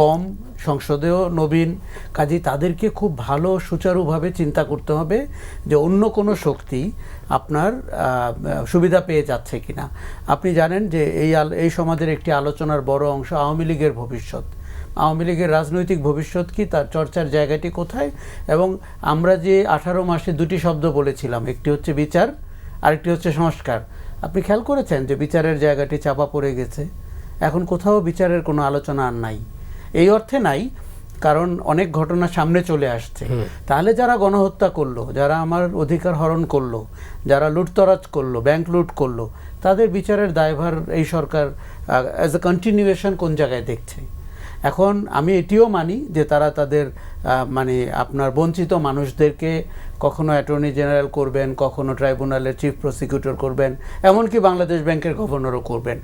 কম, সংসদেও নবীন। কাজেই তাদেরকে খুব ভালো সুচারুভাবে চিন্তা করতে হবে যে অন্য কোনো শক্তি আপনার সুবিধা পেয়ে যাচ্ছে কিনা। আপনি জানেন যে এই সমাজের একটি আলোচনার বড় অংশ আওয়ামী লীগের ভবিষ্যৎ। আওয়ামী লীগের রাজনৈতিক ভবিষ্যৎ কি, তার চর্চার জায়গাটি কোথায়। এবং আমরা যে 18 মাসে দুটি শব্দ বলেছিলাম, একটি হচ্ছে বিচার, আরেকটি হচ্ছে সংস্কার। আপনি খেয়াল করেছেন যে বিচারের জায়গাটি চাপা পড়ে গেছে, এখন কোথাও বিচারের কোনো আলোচনা আর নাই। এই অর্থে নাই কারণ অনেক ঘটনা সামনে চলে আসছে। তাহলে যারা গণহত্যা করলো, যারা আমার অধিকার হরণ করলো, যারা লুটতরাজ করলো, ব্যাংক লুট করলো, তাদের বিচারের দায়ভার এই সরকার অ্যাজ এ কন্টিনিউয়েশন কোন জায়গায় দেখছে। এখন আমি এটিও মানি যে তারা তাদের আপনার বঞ্চিত মানুষদেরকে কখনো অ্যাটর্নি জেনারেল করবেন, কখনো ট্রাইব্যুনালের চিফ প্রসিকিউটর করবেন, এমনকি বাংলাদেশ ব্যাংকের গভর্নরও করবেন।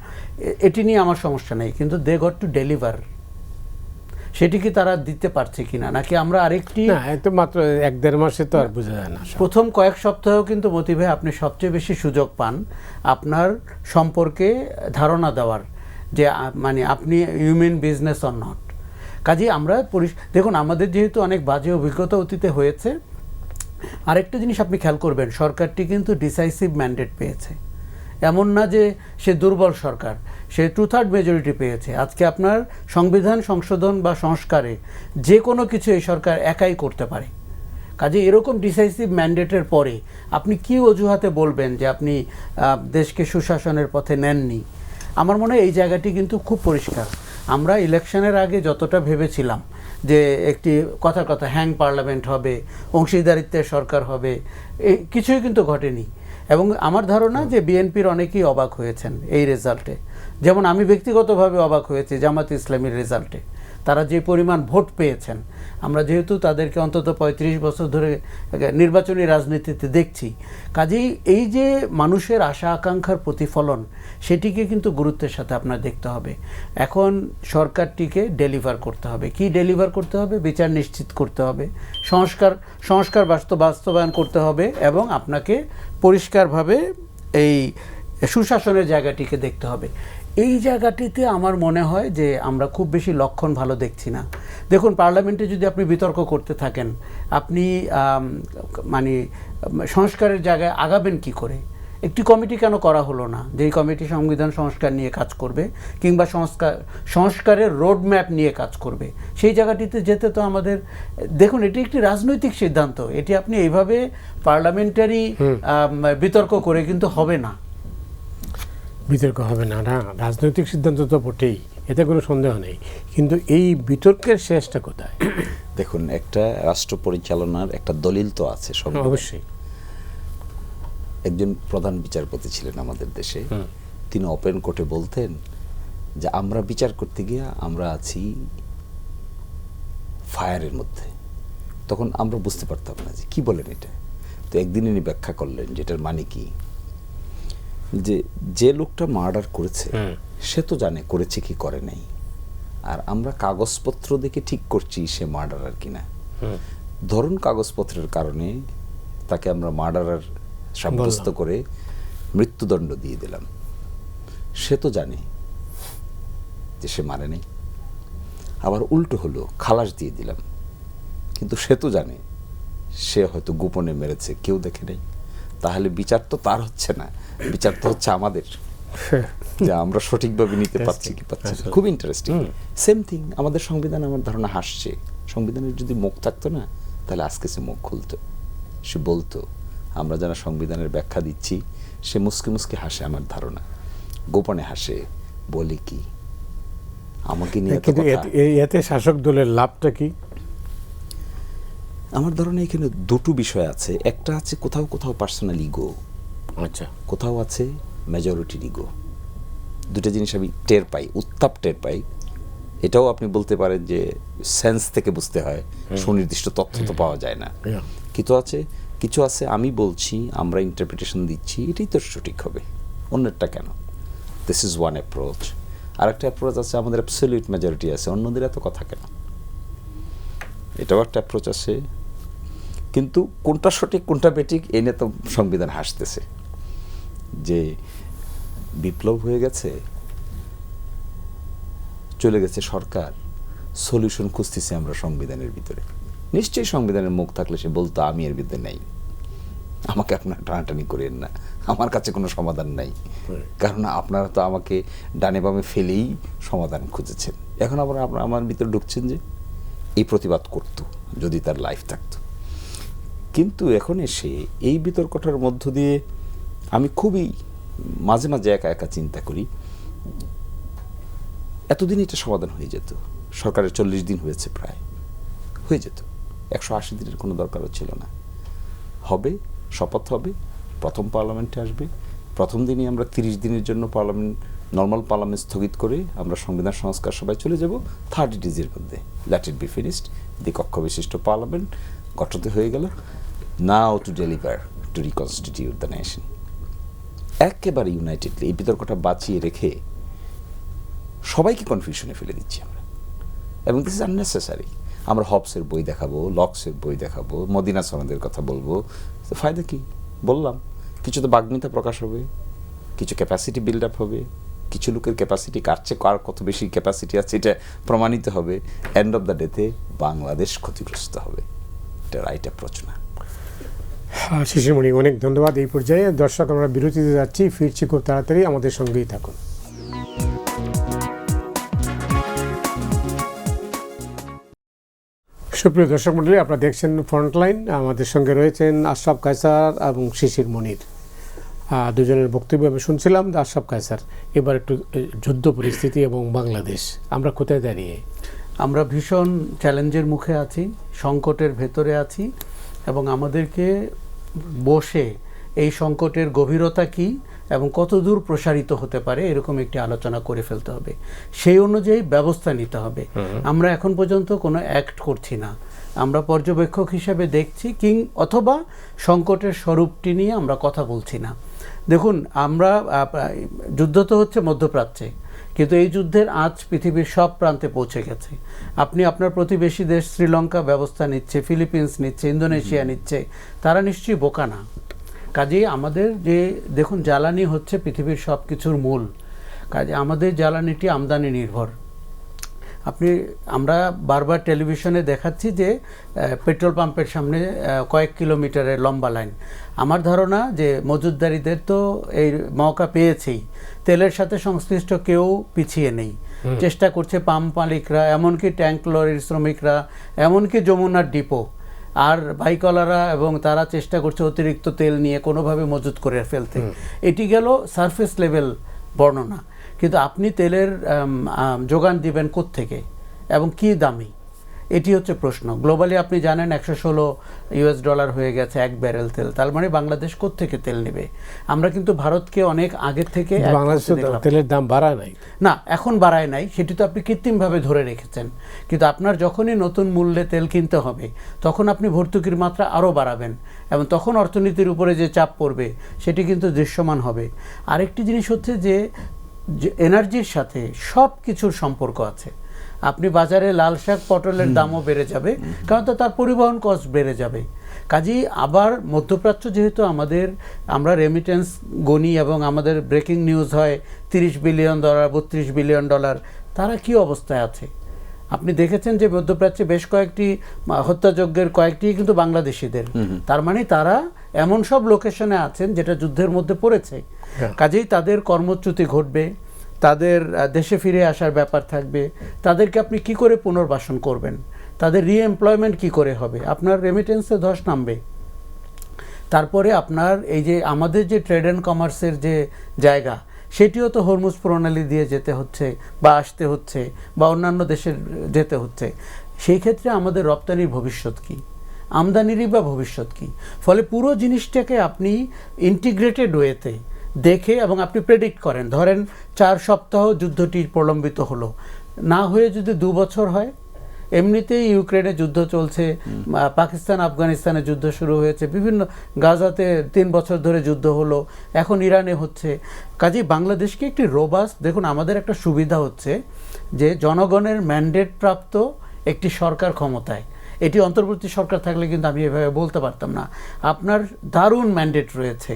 এটি নিয়ে আমার সমস্যা নেই, কিন্তু দে গট টু ডেলিভার। সেটি কি তারা দিতে পারছে কিনা, নাকি আমরা আরেকটি মাত্র 1-1.5 মাসে তো আর বোঝা যায় না। প্রথম কয়েক সপ্তাহেও কিন্তু মতি ভাই আপনি সবচেয়ে বেশি সুযোগ পান আপনার সম্পর্কে ধারণা দেওয়ার, যে আপনি ইউমেন বিজনেস অর নট। কাজেই আমরা দেখুন, আমাদের যেহেতু অনেক বাজে অভিজ্ঞতা অতীতে হয়েছে, আরেকটা জিনিস আপনি খেয়াল করবেন, সরকারটি কিন্তু ডিসাইসিভ ম্যান্ডেট পেয়েছে। এমন না যে সে দুর্বল সরকার, সে 2/3 মেজরিটি পেয়েছে। আজকে আপনার সংবিধান সংশোধন বা সংস্কারে যে কোনো কিছু এই সরকার একাই করতে পারে। কাজে এরকম ডিসাইসিভ ম্যান্ডেটের পরে আপনি কি অজুহাতে বলবেন যে আপনি দেশকে সুশাসনের পথে নেননি? আমার মনে হয় এই জায়গাটি কিন্তু খুব পরিষ্কার। আমরা ইলেকশনের আগে যতটা ভেবেছিলাম যে একটি কথার কথা হ্যাং পার্লামেন্ট হবে, অংশীদারিত্বের সরকার হবে, এই কিছুই কিন্তু ঘটেনি। এবং আমার ধারণা যে বিএনপির অনেকেই অবাক হয়েছেন এই রেজাল্টে, যেমন আমি ব্যক্তিগতভাবে অবাক হয়েছি জামাত ইসলামীর রেজাল্টে। তারা যে পরিমাণ ভোট পেয়েছেন, আমরা যেহেতু তাদেরকে অন্তত 35 বছর ধরে নির্বাচনী রাজনীতিতে দেখছি, কাজেই এই যে মানুষের আশা আকাঙ্ক্ষার প্রতিফলন, সেটিকে কিন্তু গুরুত্বের সাথে আপনার দেখতে হবে। এখন সরকারটিকে ডেলিভার করতে হবে। কি ডেলিভার করতে হবে? বিচার নিশ্চিত করতে হবে, সংস্কার বাস্তবায়ন করতে হবে, এবং আপনাকে পরিষ্কারভাবে এই সুশাসনের জায়গাটিকে দেখতে হবে। এই জায়গাটিতে আমার মনে হয় যে আমরা খুব বেশি লক্ষণ ভালো দেখছি না। দেখুন, পার্লামেন্টে যদি আপনি বিতর্ক করতে থাকেন, আপনি মানে সংস্কারের জায়গায় আগাবেন কি করে? একটি কমিটি কেন করা হলো না, যেই কমিটি সংবিধান সংস্কার নিয়ে কাজ করবে কিংবা সংস্কারের রোড ম্যাপ নিয়ে কাজ করবে? সেই জায়গাটিতে যেতে তো আমাদের, দেখুন, এটি একটি রাজনৈতিক সিদ্ধান্ত, এটি আপনি এইভাবে পার্লামেন্টারি বিতর্ক করে কিন্তু হবে না। বিতর্ক হবে না, না, রাজনৈতিক সিদ্ধান্ত তো বটেই, এতে কোনো সন্দেহ নেই, কিন্তু এই বিতর্কের শেষটা কোথায়? দেখুন, একটা রাষ্ট্র পরিচালনার একটা দলিল তো আছে সংবিধানে। অবশ্যই। একজন প্রধান বিচারপতি ছিলেন আমাদের দেশে, তিনি ওপেন কোর্টে বলতেন যে আমরা বিচার করতে গিয়ে আমরা আছি ফায়ারের মধ্যে। তখন আমরা বুঝতে পারতাম না যে কি বলেন এটা। তো একদিন ইনি ব্যাখ্যা করলেন যেটার মানে কি, যে লোকটা মার্ডার করেছে সে তো জানে করেছে কি করে নাই, আর আমরা কাগজপত্র দেখে ঠিক করছি সে মার্ডারার কিনা। ধরুন কাগজপত্রের কারণে তাকে আমরা মার্ডারার সাব্যস্ত করে মৃত্যুদণ্ড দিয়ে দিলাম, সে তো জানে যে সে মারে নাই। আবার উল্টো হলো, খালাস দিয়ে দিলাম, কিন্তু সে তো জানে সে হয়তো গোপনে মেরেছে, কেউ দেখে নাই। তাহলে বিচার তো তার হচ্ছে না, বিচার তো হচ্ছে আমাদের, যে আমরা সঠিকভাবে নিতে পারছি কি পাচ্ছি না। খুব ইন্টারেস্টিং। সেম থিং আমাদের সংবিধান, আমার ধারণা হাসছে। সংবিধানের যদি মুখ থাকতো না, তাহলে আজকে সে মুখ খুলতো, সে বলতো। আমরা যারা সংবিধানের ব্যাখ্যা দিচ্ছি, সে মুসকে মুসকে হাসে, আমার ধারণা গোপনে হাসে, বলে কি আমাকে নিয়ে। কিন্তু এতে শাসক দলের লাভটা কি? আমার ধারণা এখানে দুটো বিষয় আছে। একটা আছে কোথাও কোথাও পার্সোনাল ইগো, আচ্ছা, কোথাও আছে মেজরিটির ইগো। দুটো জিনিস আমি টের পাই, উত্তাপ টের পাই। এটাও আপনি বলতে পারেন যে সেন্স থেকে বুঝতে হয়, সুনির্দিষ্ট তথ্য তো পাওয়া যায় না। কিছু আছে আমি বলছি, আমরা ইন্টারপ্রিটেশন দিচ্ছি, এটাই তো সঠিক হবে, অন্যেরটা কেন? This is one approach. আর একটা অ্যাপ্রোচ আছে, আমাদের অ্যাবসলিউট মেজরিটি আছে, অন্যদের এত কথা কেন? এটাও একটা অ্যাপ্রোচ আছে। কিন্তু কোনটা সঠিক কোনটা বেঠিক এই নিয়ে তো সংবিধান হাসতেছে, যে বিপ্লব হয়ে গেছে, চলে গেছে সরকার, সলিউশন খুঁজতেছি আমরা সংবিধানের ভিতরে। নিশ্চয়ই সংবিধানের মুখ থাকলে সে বলতো আমি এর ভিতরে নাই, আমাকে আপনারা টানাটানি করেন না, আমার কাছে কোনো সমাধান নাই, কারণ আপনারা তো আমাকে ডানে বামে ফেলেই সমাধান খুঁজেছেন। এখন আবার আপনারা আমার ভিতরে ঢুকছেন যে এই প্রতিবাদ করতো যদি তার লাইফ থাকতো। কিন্তু এখন এসে এই বিতর্কটার মধ্য দিয়ে আমি খুবই মাঝে মাঝে একা একা চিন্তা করি, এতদিন এটা সমাধান হয়ে যেত। সরকারের 40 দিন হয়েছে, প্রায় হয়ে যেত, 180 দিনের কোনো দরকারও ছিল না। হবে, শপথ হবে, প্রথম পার্লামেন্টে আসবে, প্রথম দিনই আমরা 30 দিনের জন্য নর্মাল পার্লামেন্ট স্থগিত করে আমরা সংবিধান সংস্কার সভায় চলে যাব। 30 ডেজের মধ্যে লেট ইট বি ফিনিশড, দ্বিকক্ষ বিশিষ্ট পার্লামেন্ট গঠিত হয়ে গেল। Now to deliver, to reconstitute the nation. একেবারে ইউনাইটেডলি এই বিতর্কটা বাঁচিয়ে রেখে সবাইকে কনফিউশনে ফেলে দিচ্ছি আমরা, এবং দিস ইজ আননেসেসারি। আমরা হবসের বই দেখাবো, লক্সের বই দেখাবো, মদিনা সনদের কথা বলবো, ফায়দা কি? বললাম, কিছু তো বাগ্মিতা প্রকাশ হবে, কিছু ক্যাপাসিটি বিল্ড আপ হবে, কিছু লোকের ক্যাপাসিটি কাটছে, কার কত বেশি ক্যাপাসিটি আছে এটা প্রমাণিত হবে। এন্ড অফ দ্য ডেতে বাংলাদেশ ক্ষতিগ্রস্ত হবে। এটা রাইট অ্যাপ্রোচ না। শিশিরমণি, অনেক ধন্যবাদ। এই পর্যায়ে দর্শক, আমরা বিরতিতে যাচ্ছি, ফিরছি খুব তাড়াতাড়ি, আমাদের সঙ্গেই থাকুন। সুপ্রিয় দর্শক মণ্ডলী, আপনারা দেখছেন ফ্রন্টলাইন। আমাদের সঙ্গে রয়েছেন আশরাফ কায়সার এবং শিশির মনির। দুজনের বক্তব্য আমি শুনছিলাম। আশরাফ কায়সার, এবার একটু যুদ্ধ পরিস্থিতি এবং বাংলাদেশ, আমরা কোথায় দাঁড়িয়ে? আমরা ভীষণ চ্যালেঞ্জের মুখে আছি, সংকটের ভেতরে আছি, এবং আমাদেরকে বসে এই সংকটের গভীরতা কি এবং কতদূর প্রসারিত হতে পারে এরকম একটি আলোচনা করে ফেলতে হবে, সেই অনুযায়ী ব্যবস্থা নিতে হবে। আমরা এখন পর্যন্ত কোনো অ্যাক্ট করছি না, আমরা পর্যবেক্ষক হিসেবে দেখছি অথবা সংকটের স্বরূপটি নিয়ে আমরা কথা বলছি না। দেখুন, আমরা যুদ্ধ তো হচ্ছে মধ্যপ্রাচ্যে, কিন্তু এই যুদ্ধের আঁচ পৃথিবীর সব প্রান্তে পৌঁছে গেছে। আপনি আপনার প্রতিবেশী দেশ শ্রীলঙ্কা ব্যবস্থা নিচ্ছে, ফিলিপিন্স নিচ্ছে, ইন্দোনেশিয়া নিচ্ছে, তারা নিশ্চয়ই বোকা না। কাজেই আমাদের যে দেখুন, জ্বালানি হচ্ছে পৃথিবীর সব কিছুর মূল, কাজে আমাদের জ্বালানিটি আমদানি নির্ভর। আমরা বারবার টেলিভিশনে দেখাচ্ছি যে পেট্রোল পাম্পের সামনে কয়েক কিলোমিটারের লম্বা লাইন। আমার ধারণা যে মজুতদারিদের তো এই মৌকা পেয়েছেই, তেলের সাথে সংশ্লিষ্ট কেউ পিছিয়ে নেই, চেষ্টা করছে পাম্প মালিকরা, এমনকি ট্যাঙ্ক লরির শ্রমিকরা, এমনকি যমুনার ডিপো আর বাইকওয়ালারা, এবং তারা চেষ্টা করছে অতিরিক্ত তেল নিয়ে কোনোভাবে মজুত করে ফেলতে। এটি গেল সারফেস লেভেল বর্ণনা, কিন্তু আপনি তেলের যোগান দিবেন কোত্থেকে এবং কি দামি, এটি হচ্ছে প্রশ্ন। গ্লোবালি আপনি জানেন $116 হয়ে গেছে এক ব্যারেল তেল, তার মানে বাংলাদেশ কোত্থেকে তেল নেবে? আমরা কিন্তু ভারতকে অনেক আগে থেকে বাংলাদেশের তেলের দাম বাড়ায় নাই না, এখন বাড়ায় নাই, সেটি তো আপনি কৃত্রিমভাবে ধরে রেখেছেন। কিন্তু আপনার যখনই নতুন মূল্যে তেল কিনতে হবে, তখন আপনি ভর্তুকির মাত্রা আরও বাড়াবেন, এবং তখন অর্থনীতির উপরে যে চাপ পড়বে সেটি কিন্তু দৃশ্যমান হবে। আরেকটি জিনিস হচ্ছে যে এনার্জির সাথে সব কিছুর সম্পর্ক আছে। আপনি বাজারে লাল শাক পটলের দামও বেড়ে যাবে, কারণ তো তার পরিবহন কস্ট বেড়ে যাবে। কাজেই আবার মধ্যপ্রাচ্য যেহেতু আমরা রেমিটেন্স গণি এবং আমাদের ব্রেকিং নিউজ হয় $30 বিলিয়ন, $32 বিলিয়ন, তারা কি অবস্থায় আছে? আপনি দেখেছেন যে মধ্যপ্রাচ্যে বেশ কয়েকটি হত্যাযজ্ঞের কয়েকটি কিন্তু বাংলাদেশিদের, তার মানে তারা এমন সব লোকেশনে আছেন যেটা যুদ্ধের মধ্যে পড়েছে। কাজেই তাদের কর্মচ্যুতি ঘটবে, তাদের দেশে ফিরে আসার ব্যাপার থাকবে, তাদেরকে আপনি কি করে পুনর্বাসন করবেন, তাদের রিএমপ্লয়মেন্ট কি করে হবে? আপনার রেমিটেন্সে ধস নামবে। তারপরে আপনার এই যে আমাদের যে ট্রেড অ্যান্ড কমার্সের যে জায়গা, সেটিও তো হরমুজ প্রণালী দিয়ে যেতে হচ্ছে বা আসতে হচ্ছে বা অন্যান্য দেশের যেতে হচ্ছে। সেই ক্ষেত্রে আমাদের রপ্তানির ভবিষ্যৎ কী, আমদানিরই বা ভবিষ্যৎ কী? ফলে পুরো জিনিসটাকে আপনি ইন্টিগ্রেটেড ওয়েতে দেখে এবং আপনি প্রেডিক্ট করেন, ধরেন 4 সপ্তাহ যুদ্ধটি প্রলম্বিত হলো, না হয়ে যদি 2 বছর হয়, এমনিতেই ইউক্রেনে যুদ্ধ চলছে, পাকিস্তান আফগানিস্তানে যুদ্ধ শুরু হয়েছে, বিভিন্ন গাজাতে 3 বছর ধরে যুদ্ধ হলো, এখন ইরানে হচ্ছে। কাজেই বাংলাদেশকে একটি রোবাস্ট, দেখুন আমাদের একটা সুবিধা হচ্ছে যে জনগণের ম্যান্ডেট প্রাপ্ত একটি সরকার ক্ষমতায়। এটি অন্তর্বর্তী সরকার থাকলে কিন্তু আমি এভাবে বলতে পারতাম না। আপনার দারুণ ম্যান্ডেট রয়েছে,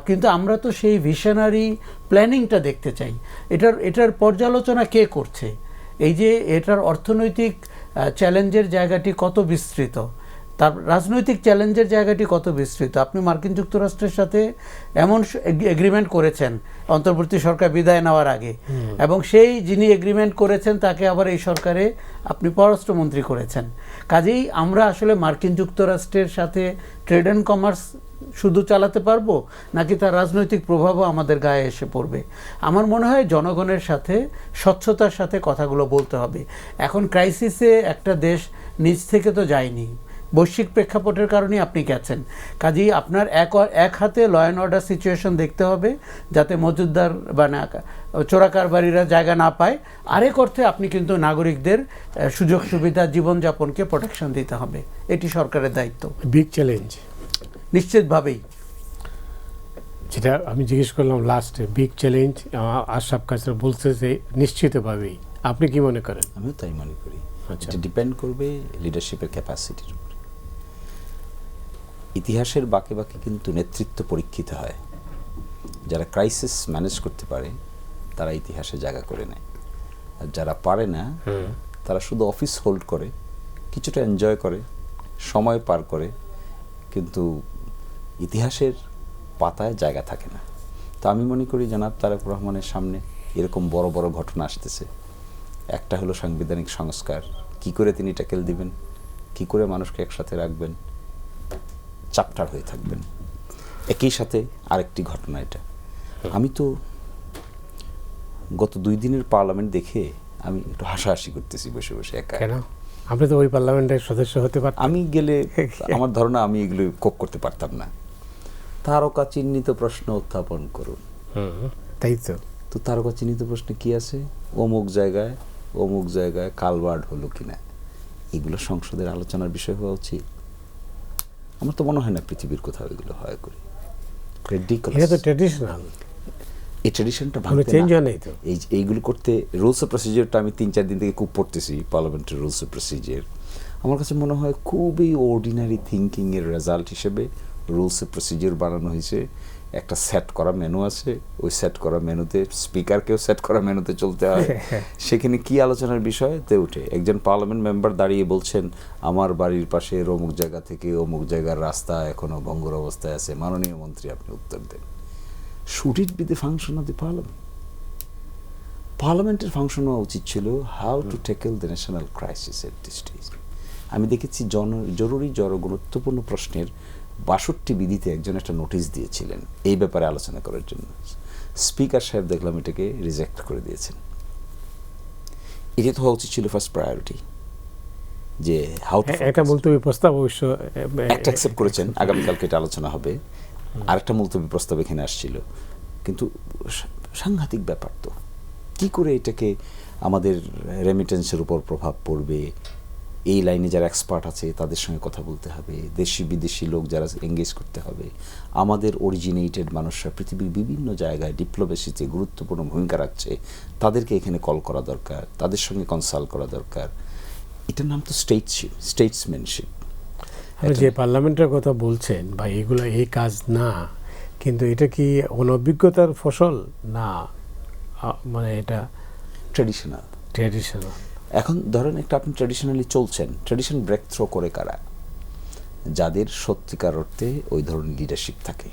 কিন্তু আমরা তো সেই ভিশনারি প্ল্যানিংটা দেখতে চাই। এটার পর্যালোচনা কে করছে? এই যে এটার অর্থনৈতিক চ্যালেঞ্জের জায়গাটি কত বিস্তৃত, তার রাজনৈতিক চ্যালেঞ্জের জায়গাটি কত বিস্তৃত। আপনি মার্কিন যুক্তরাষ্ট্রের সাথে এমন এগ্রিমেন্ট করেছেন অন্তর্বর্তী সরকার বিদায় নেওয়ার আগে, এবং সেই যিনি এগ্রিমেন্ট করেছেন তাকে আবার এই সরকারে আপনি পররাষ্ট্রমন্ত্রী করেছেন। কাজেই আমরা আসলে মার্কিন যুক্তরাষ্ট্রের সাথে ট্রেড অ্যান্ড কমার্স শুধু চালাতে পারবো, নাকি তার রাজনৈতিক প্রভাবও আমাদের গায়ে এসে পড়বে? আমার মনে হয় জনগণের সাথে স্বচ্ছতার সাথে কথাগুলো বলতে হবে। এখন ক্রাইসিসে একটা দেশ নিজ থেকে তো যায়নি, বৈশ্বিক প্রেক্ষাপটের কারণেই আপনি গেছেন। কাজেই আপনার এক হাতে ল অ্যান্ড অর্ডার সিচুয়েশন দেখতে হবে, যাতে মজুদদার বা চোরাকারবারীরা জায়গা না পায়। আরেক অর্থে আপনি কিন্তু নাগরিকদের সুযোগ সুবিধা, জীবনযাপনকে প্রোটেকশন দিতে হবে, এটি সরকারের দায়িত্ব। বিগ চ্যালেঞ্জ নিশ্চিতভাবেই, যেটা আমি জিজ্ঞেস করলাম লাস্টে, বিগ চ্যালেঞ্জ আশরাফ কায়সার বলছে যে নিশ্চিতভাবেই। আপনি কি মনে করেন? আমিও তাই মনে করি। আচ্ছা, এটা ডিপেন্ড করবে লিডারশিপের ক্যাপাসিটির উপরে। ইতিহাসের বাঁকে বাঁকে কিন্তু নেতৃত্ব পরীক্ষিত হয়। যারা ক্রাইসিস ম্যানেজ করতে পারে তারা ইতিহাসে জায়গা করে নেয়, আর যারা পারে না তারা শুধু অফিস হোল্ড করে, কিছুটা এনজয় করে, সময় পার করে, কিন্তু ইতিহাসের পাতায় জায়গা থাকে না। তো আমি মনে করি জনাব তারেক রহমানের সামনে এরকম বড় বড় ঘটনা আসতেছে। একটা হলো সাংবিধানিক সংস্কার, কি করে তিনি ট্যাকেল দিবেন, কি করে মানুষকে একসাথে রাখবেন, চ্যাপ্টার হয়ে থাকবেন। একই সাথে আরেকটি ঘটনা, এটা আমি তো গত 2 দিনের পার্লামেন্ট দেখে আমি একটু হাসাহাসি করতেছি বসে বসে একা। কেন? আপনি তো ওই পার্লামেন্টের সদস্য হতে পারতেন। আমি গেলে আমার ধারণা আমি এগুলো কোপ করতে পারতাম না। তারকা চিহ্নিত প্রশ্ন উত্থাপন করুন, তাই তো। তো তারকা চিহ্নিত প্রশ্নে কি আছে, অমুক জায়গায় কালভার্ট হলো কিনা, এগুলো সংসদের আলোচনার বিষয় হওয়া উচিত। আমার তো মনে হয় না পৃথিবীর কোথাও এগুলো হয় করে। এটা তো ট্র্যাডিশনাল, এই ট্রেডিশনটা কোনো ভাঙতে চেঞ্জ না। হয় নাই তো। এইগুলো করতে রুলস অফ প্রসিজিয়ারটা আমি 3-4 দিন থেকে খুব পড়তেছি, পার্লামেন্টের রুলস অফ প্রসিজিয়ার। আমার কাছে মনে হয় খুবই অর্ডিনারি থিঙ্কিংয়ের রেজাল্ট হিসেবে রুলস অফ প্রসিজিয়ার বানানো হয়েছে। একটা সেট করা মেনু আছে, ওই সেট করা মেনুতে স্পিকারকেও সেট করা মেনুতে চলতে হয়। সেখানে কি আলোচনার বিষয়তে উঠে একজন পার্লামেন্ট মেম্বার দাঁড়িয়ে বলছেন, আমার বাড়ির পাশে অমুক জায়গা থেকে অমুক জায়গার রাস্তা এখনো ভঙ্গুর অবস্থায় আছে, মাননীয় মন্ত্রী আপনি উত্তর দেন। Should it be the function of the parliament? পার্লামেন্টের ফাংশন হওয়া উচিত ছিল how to tackle the national crisis at this stage. আমি দেখেছি জরুরি গুরুত্বপূর্ণ প্রশ্নের ৬২ বিধিতে একজন একটা নোটিশ দিয়েছিলেন এই ব্যাপারে আলোচনা করার জন্য। স্পিকার সাহেব দেখলাম এটাকে রিজেক্ট করে দিয়েছেন। এটা তো হওয়া উচিত ছিল ফার্স্ট প্রায়োরিটি, যে হাউ টু। একটা মুলতবি প্রস্তাব অবশ্য একটা অ্যাকসেপ্ট করেছেন, আগামীকালকে এটা আলোচনা হবে। আরেকটা মুলতবি প্রস্তাব এখানে আসছিল, কিন্তু সাংঘাতিক ব্যাপার তো। কি করে এটাকে আমাদের রেমিটেন্সের উপর প্রভাব পড়বে, এই লাইনে যারা এক্সপার্ট আছে তাদের সঙ্গে কথা বলতে হবে, দেশি বিদেশি লোক যারা এঙ্গেজ করতে হবে, আমাদের অরিজিনেটেড মানুষরা পৃথিবীর বিভিন্ন জায়গায় ডিপ্লোমেসিতে গুরুত্বপূর্ণ ভূমিকা রাখছে, তাদেরকে এখানে কল করা দরকার, তাদের সঙ্গে কনসাল্ট করা দরকার। এটার নাম তো স্টেটসম্যানশিপ। যে পার্লামেন্টের কথা বলছেন বা এগুলো এই কাজ না, কিন্তু এটা কি অনভিজ্ঞতার ফসল না, মানে এটা ট্র্যাডিশনাল। এখন ধরেন একটা আপনি ট্র্যাডিশনালি চলছেন, ট্র্যাডিশন ব্রেক থ্রো করে কারা? যাদের সত্যিকার অর্থে ওই ধরনের লিডারশিপ থাকে।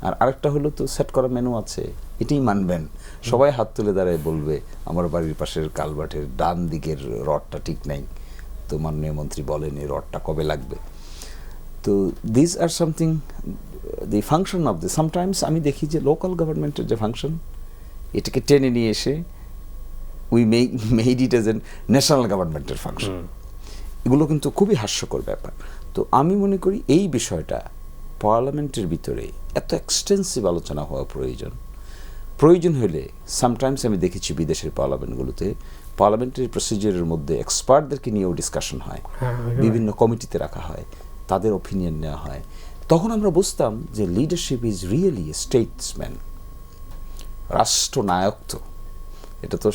আর আরেকটা হলো তো সেট করা মেনু আছে, এটাই মানবেন। সবাই হাত তুলে দাঁড়ায় বলবে আমার বাড়ির পাশের কালভার্টের ডান দিকের রডটা ঠিক নাই, তো মাননীয় মন্ত্রী বলেন এই রডটা কবে লাগবে। তো দিস আর something the function of the sometimes আমি দেখি যে লোকাল গভর্নমেন্টের যে ফাংশন, এটাকে টেনে নিয়ে এসে we made it as a national গভর্নমেন্টের ফাংশন। এগুলো কিন্তু খুবই হাস্যকর ব্যাপার। তো আমি মনে করি এই বিষয়টা পার্লামেন্টের ভিতরে এত এক্সটেন্সিভ আলোচনা হওয়া প্রয়োজন হলে সামটাইমস আমি দেখেছি বিদেশের পার্লামেন্টগুলোতে পার্লামেন্টারি প্রসিজিয়ারের মধ্যে এক্সপার্টদেরকে নিয়েও ডিসকাশন হয়, বিভিন্ন কমিটিতে রাখা হয়, তাদের ওপিনিয়ন নেওয়া হয়। তখন আমরা বুঝতাম যে leadership is really A Statesman, রাষ্ট্রনায়ক। তো এটা তো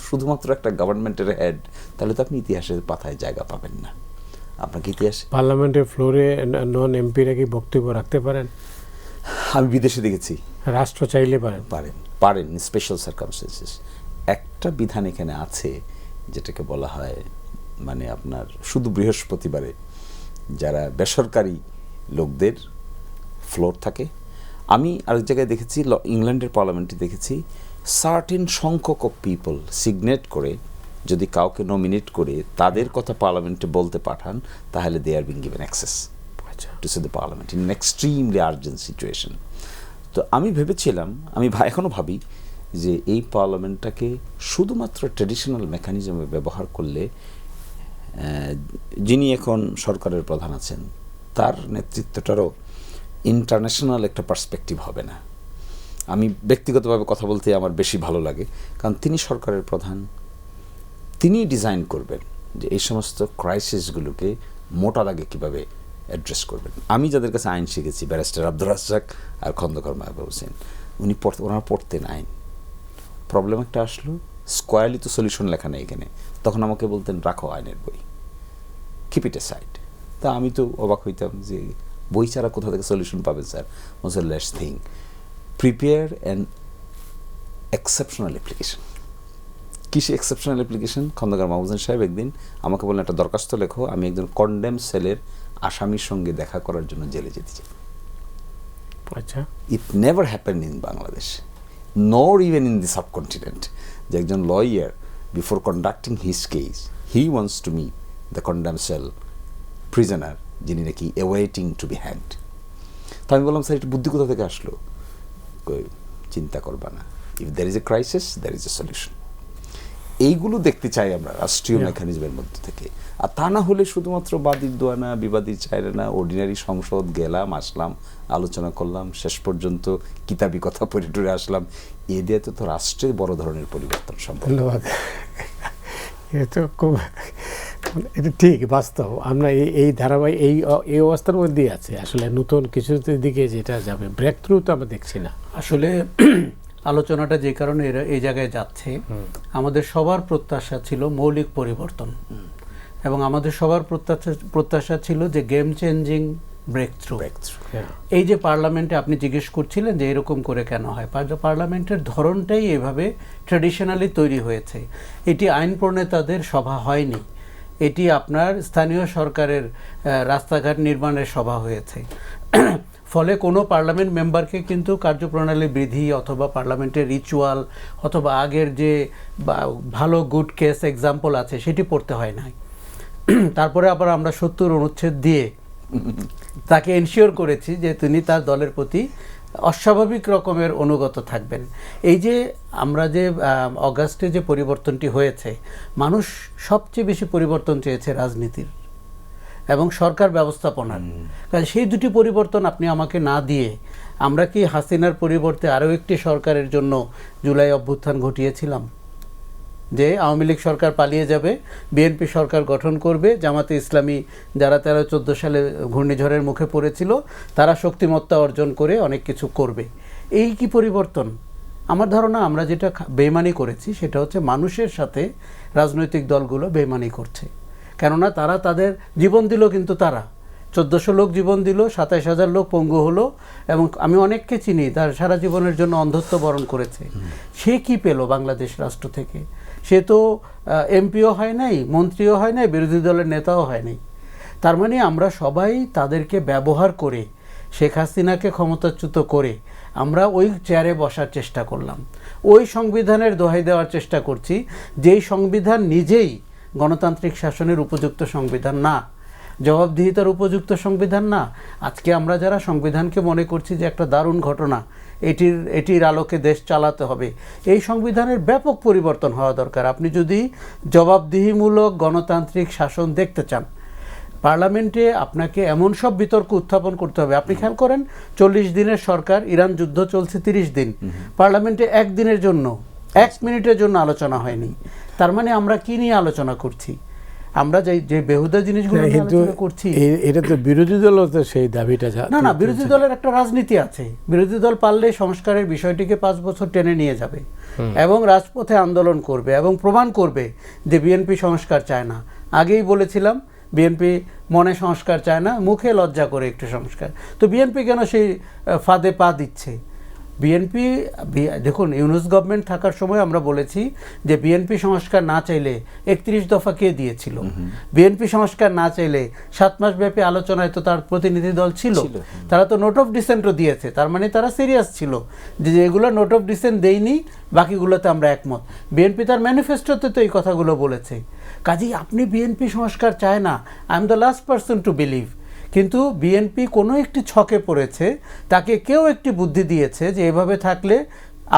শুধুমাত্র একটা গভর্নমেন্টের হেড, তাহলে তো আপনি ইতিহাসের পাতায় জায়গা পাবেন না। আপনাকে ইতিহাসে পার্লামেন্টের ফ্লোরে নন এমপিরা কি বক্তব্য রাখতে পারেন? আমি বিদেশে দেখেছি রাষ্ট্র চাইলে পারেন স্পেশাল সার্কামস্টেন্সেস। একটা বিধান এখানে আছে যেটাকে বলা হয়, মানে আপনার শুধু বৃহস্পতিবারে যারা বেসরকারি লোকদের ফ্লোর থাকে। আমি আরেক জায়গায় দেখেছি, ইংল্যান্ডের পার্লামেন্টে দেখেছি, সার্টেন সংখ্যক অফ পিপল সিগনেট করে যদি কাউকে নমিনেট করে তাদের কথা পার্লামেন্টে বলতে পাঠান, তাহলে they are being given access to see the parliament in extremely urgent situation. তো আমি ভেবেছিলাম, আমি এখনও ভাবি যে এই পার্লামেন্টটাকে শুধুমাত্র ট্র্যাডিশনাল মেকানিজমে ব্যবহার করলে যিনি এখন সরকারের প্রধান আছেন তার নেতৃত্বটারও ইন্টারন্যাশনাল একটা পার্সপেক্টিভ হবে না। আমি ব্যক্তিগতভাবে কথা বলতে আমার বেশি ভালো লাগে, কারণ তিনি সরকারের প্রধান, তিনি ডিজাইন করবেন যে এই সমস্ত ক্রাইসিসগুলোকে মোটা দাগে কীভাবে অ্যাড্রেস করবেন। আমি যাদের কাছে আইন শিখেছি, ব্যারিস্টার আব্দুর রাজ্জাক আর খন্দকার মাহবুব হোসেন, ওনারা পড়তেন আইন, প্রবলেম একটা আসলো, স্কোয়ারলি তো সলিউশন লেখা নেই এখানে, তখন আমাকে বলতেন রাখো আইনের বই, কিপ ইট এ সাইড। তা আমি তো অবাক হইতাম যে বই ছাড়া কোথা থেকে সলিউশন পাবেন sir? Was A less thing, prepare an exceptional application. কিসে এক্সেপশনাল অ্যাপ্লিকেশন? খন্দকার মাহবুব হোসেন সাহেব একদিন আমাকে বললেন একটা দরখাস্ত লেখো, আমি একজন কন্ডেম সেলের আসামির সঙ্গে দেখা করার জন্য জেলে যেতে চাই। আচ্ছা, it never happen in Bangladesh, nor even in the subcontinent, যে একজন lawyer before conducting his case he wants to meet the condemned cell prisoner, যিনি নাকি অ্যাওয়েটিং টু বি হ্যাংড। তো আমি বললাম স্যার এটা বুদ্ধি কোথা থেকে আসলো? চিন্তা করবা না, if there is a crisis there is a solution. এইগুলো দেখতে চাই আমরা রাষ্ট্রীয় মেকানিজমের মধ্যে থেকে। আর তা না হলে শুধুমাত্র বাদির দোয়ানা বিবাদী চাইনা অর্ডিনারি সংসদ গেলাম আসলাম আলোচনা করলাম শেষ পর্যন্ত কিতাবি কথা পড়ে টরে আসলাম, এ দিয়ে তো রাষ্ট্রের বড় ধরনের পরিবর্তন সম্ভব। ধন্যবাদ। এটা তো খুব, এটা ঠিক বাস্তব। আমরা এই ধারাবাহিক এই অবস্থার মধ্যেই আছে আসলে, নতুন কিছুর দিকে যেটা যাবে ব্রেক থ্রু তো আমরা দেখছি না আসলে। আলোচনাটা যে কারণে এই জায়গায় যাচ্ছে, আমাদের সবার প্রত্যাশা ছিল মৌলিক পরিবর্তন, এবং আমাদের সবার প্রত্যাশা ছিল যে গেম চেঞ্জিং ব্রেক থ্রু। এই যে পার্লামেন্টে আপনি জিজ্ঞেস করছিলেন যে এরকম করে কেন হয়, পার্লামেন্টের ধরনটাই এভাবে ট্র্যাডিশনালি তৈরি হয়েছে। এটি আইন প্রণেতাদের সভা হয়নি, এটি আপনার স্থানীয় সরকারের রাস্তাঘাট নির্মাণের সভা হয়েছে। ফলে কোনো পার্লামেন্ট মেম্বারকে কিন্তু কার্যপ্রণালী বিধি অথবা পার্লামেন্টের রিচুয়াল অথবা আগের যে ভালো গুড কেস এক্সাম্পল আছে সেটি পড়তে হয় নাই। তারপরে আবার আমরা ৭০ অনুচ্ছেদ দিয়ে তাকে এনশিওর করেছি যে তিনি তার দলের প্রতি অস্বাভাবিক রকমের অনুগত থাকবেন। এই যে আমরা যে অগাস্টে যে পরিবর্তনটি হয়েছে, মানুষ সবচেয়ে বেশি পরিবর্তন চেয়েছে রাজনীতির এবং সরকার ব্যবস্থাপনার। কারণ সেই দুটি পরিবর্তন আপনি আমাকে না দিয়ে আমরা কি হাসিনার পরিবর্তে আরও একটি সরকারের জন্য জুলাই অভ্যুত্থান ঘটিয়েছিলাম? যে আওয়ামী লীগ সরকার পালিয়ে যাবে, বিএনপি সরকার গঠন করবে, জামাতে ইসলামী যারা 13-14 সালে ঘূর্ণিঝড়ের মুখে পড়েছিল তারা শক্তিমত্তা অর্জন করে অনেক কিছু করবে। এই কি পরিবর্তন? আমার ধারণা আমরা যেটা বেইমানি করেছি সেটা হচ্ছে মানুষের সাথে রাজনৈতিক দলগুলো বেইমানি করছে। কেননা তারা তাদের জীবন দিল, কিন্তু তারা 1400 লোক জীবন দিল, 27,000 লোক পঙ্গু হলো, এবং আমি অনেককে চিনি তার সারা জীবনের জন্য অন্ধত্ব বরণ করেছে। সে কি পেল বাংলাদেশ রাষ্ট্র থেকে? সে তো এমপিও হয় নাই, মন্ত্রীও হয় নাই, বিরোধী দলের নেতাও হয় নাই। তার মানে আমরা সবাই তাদেরকে ব্যবহার করে শেখ হাসিনাকে ক্ষমতাচ্যুত করে আমরা ওই চেয়ারে বসার চেষ্টা করলাম, ওই সংবিধানের দোহাই দেওয়ার চেষ্টা করছি যেই সংবিধান নিজেই গণতান্ত্রিক শাসনের উপযুক্ত সংবিধান না, জবাবদিহিতার উপযুক্ত সংবিধান না। আজকে আমরা যারা সংবিধানকে মনে করছি যে একটা দারুণ ঘটনা, এটির আলোকে দেশ চালাতে হবে, এই সংবিধানের ব্যাপক পরিবর্তন হওয়া দরকার। আপনি যদি জবাবদিহিমূলক গণতান্ত্রিক শাসন দেখতে চান, পার্লামেন্টে আপনাকে এমন সব বিতর্ক উত্থাপন করতে হবে। আপনি খেয়াল করেন 40 দিনের সরকার, ইরান যুদ্ধ চলছে 30 দিন, পার্লামেন্টে 1 দিনের জন্য 1 মিনিটের জন্য আলোচনা হয়নি। তার মানে আমরা কি নিয়ে আলোচনা করছি? আমরা যে বেহুদা জিনিসগুলো নিয়ে আলোচনা করছি। এটা তো বিরোধী দলও তো সেই দাবিটা না, বিরোধী দলের একটা রাজনীতি আছে। বিরোধী দল পারলে সংস্কারের বিষয়টিকে 5 বছর টেনে নিয়ে যাবে এবং রাজপথে আন্দোলন করবে এবং প্রমাণ করবে যে বিএনপি সংস্কার চায় না। আগেই বলেছিলাম বিএনপি মনে সংস্কার চায় না, মুখে লজ্জা করে একটু সংস্কার। তো বিএনপি কেন সেই ফাঁদে পা দিচ্ছে? বিএনপি দেখুন, ইউনূস গভর্নমেন্ট থাকার সময় আমরা বলেছি যে বিএনপি সংস্কার না চাইলে 31 দফা কে দিয়েছিল? বিএনপি সংস্কার না চাইলে 7 মাস ব্যাপী আলোচনায় তো তার প্রতিনিধি দল ছিল, তারা তো নোট অফ ডিসেন্টও দিয়েছে। তার মানে তারা সিরিয়াস ছিল যে যেগুলো নোট অফ ডিসেন্ট দেয়নি বাকিগুলোতে আমরা একমত। বিএনপি তার ম্যানিফেস্টোতে তো এই কথাগুলো বলেছে। কাজেই আপনি বিএনপি সংস্কার চায় না, I am the last person to believe. কিন্তু বিএনপি কোনো একটি ছকে পড়েছে, তাকে কেউ একটি বুদ্ধি দিয়েছে যে এভাবে থাকলে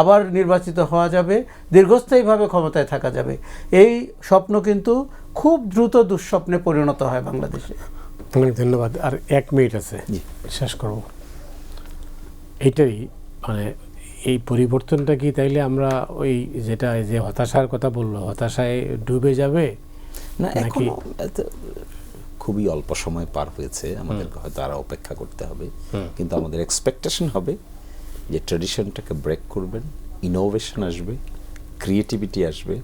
আবার নির্বাচিত হওয়া যাবে, দীর্ঘস্থায়ীভাবে ক্ষমতায় থাকা যাবে। এই স্বপ্ন কিন্তু খুব দ্রুত দুঃস্বপ্নে পরিণত হয় বাংলাদেশে। অনেক ধন্যবাদ। আর 1 মিনিট আছে, শেষ করব। এইটাই মানে এই পরিবর্তনটা কি তাইলে আমরা ওই যেটা যে হতাশার কথা বললো, হতাশায় ডুবে যাবে না? এখন খুবই অল্প সময় পার হয়েছে, আমাদেরকে হয়তো আরো অপেক্ষা করতে হবে, কিন্তু আমাদের এক্সপেকটেশন হবে যে ট্র্যাডিশনটাকে ব্রেক করবেন, ইনোভেশন আসবে, ক্রিয়েটিভিটি আসবে,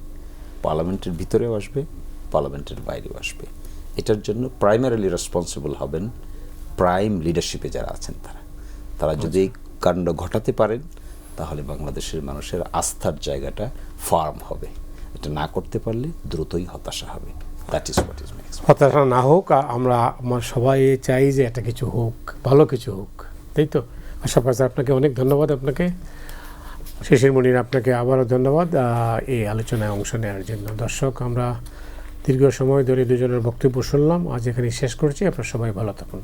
পার্লামেন্টের ভিতরেও আসবে, পার্লামেন্টের বাইরেও আসবে। এটার জন্য প্রাইমারিলি রেসপন্সিবল হবেন প্রাইম লিডারশিপে যারা আছেন তারা যদি এই কাণ্ড ঘটাতে পারেন তাহলে বাংলাদেশের মানুষের আস্থার জায়গাটা ফার্ম হবে। এটা না করতে পারলে দ্রুতই হতাশা হবে। That is what is my expectation. হতাশা না হোক, আমরা সবাই চাই যে একটা কিছু হোক, ভালো কিছু হোক, তাই তো? আশরাফ স্যার, আপনাকে অনেক ধন্যবাদ। আপনাকে শিশির মনির, আপনাকে আবারও ধন্যবাদ এই আলোচনায় অংশ নেওয়ার জন্য। দর্শক, আমরা দীর্ঘ সময় ধরে দুজনের বক্তব্য শুনলাম, আজ এখানে শেষ করছি। আপনারা সবাই ভালো থাকুন।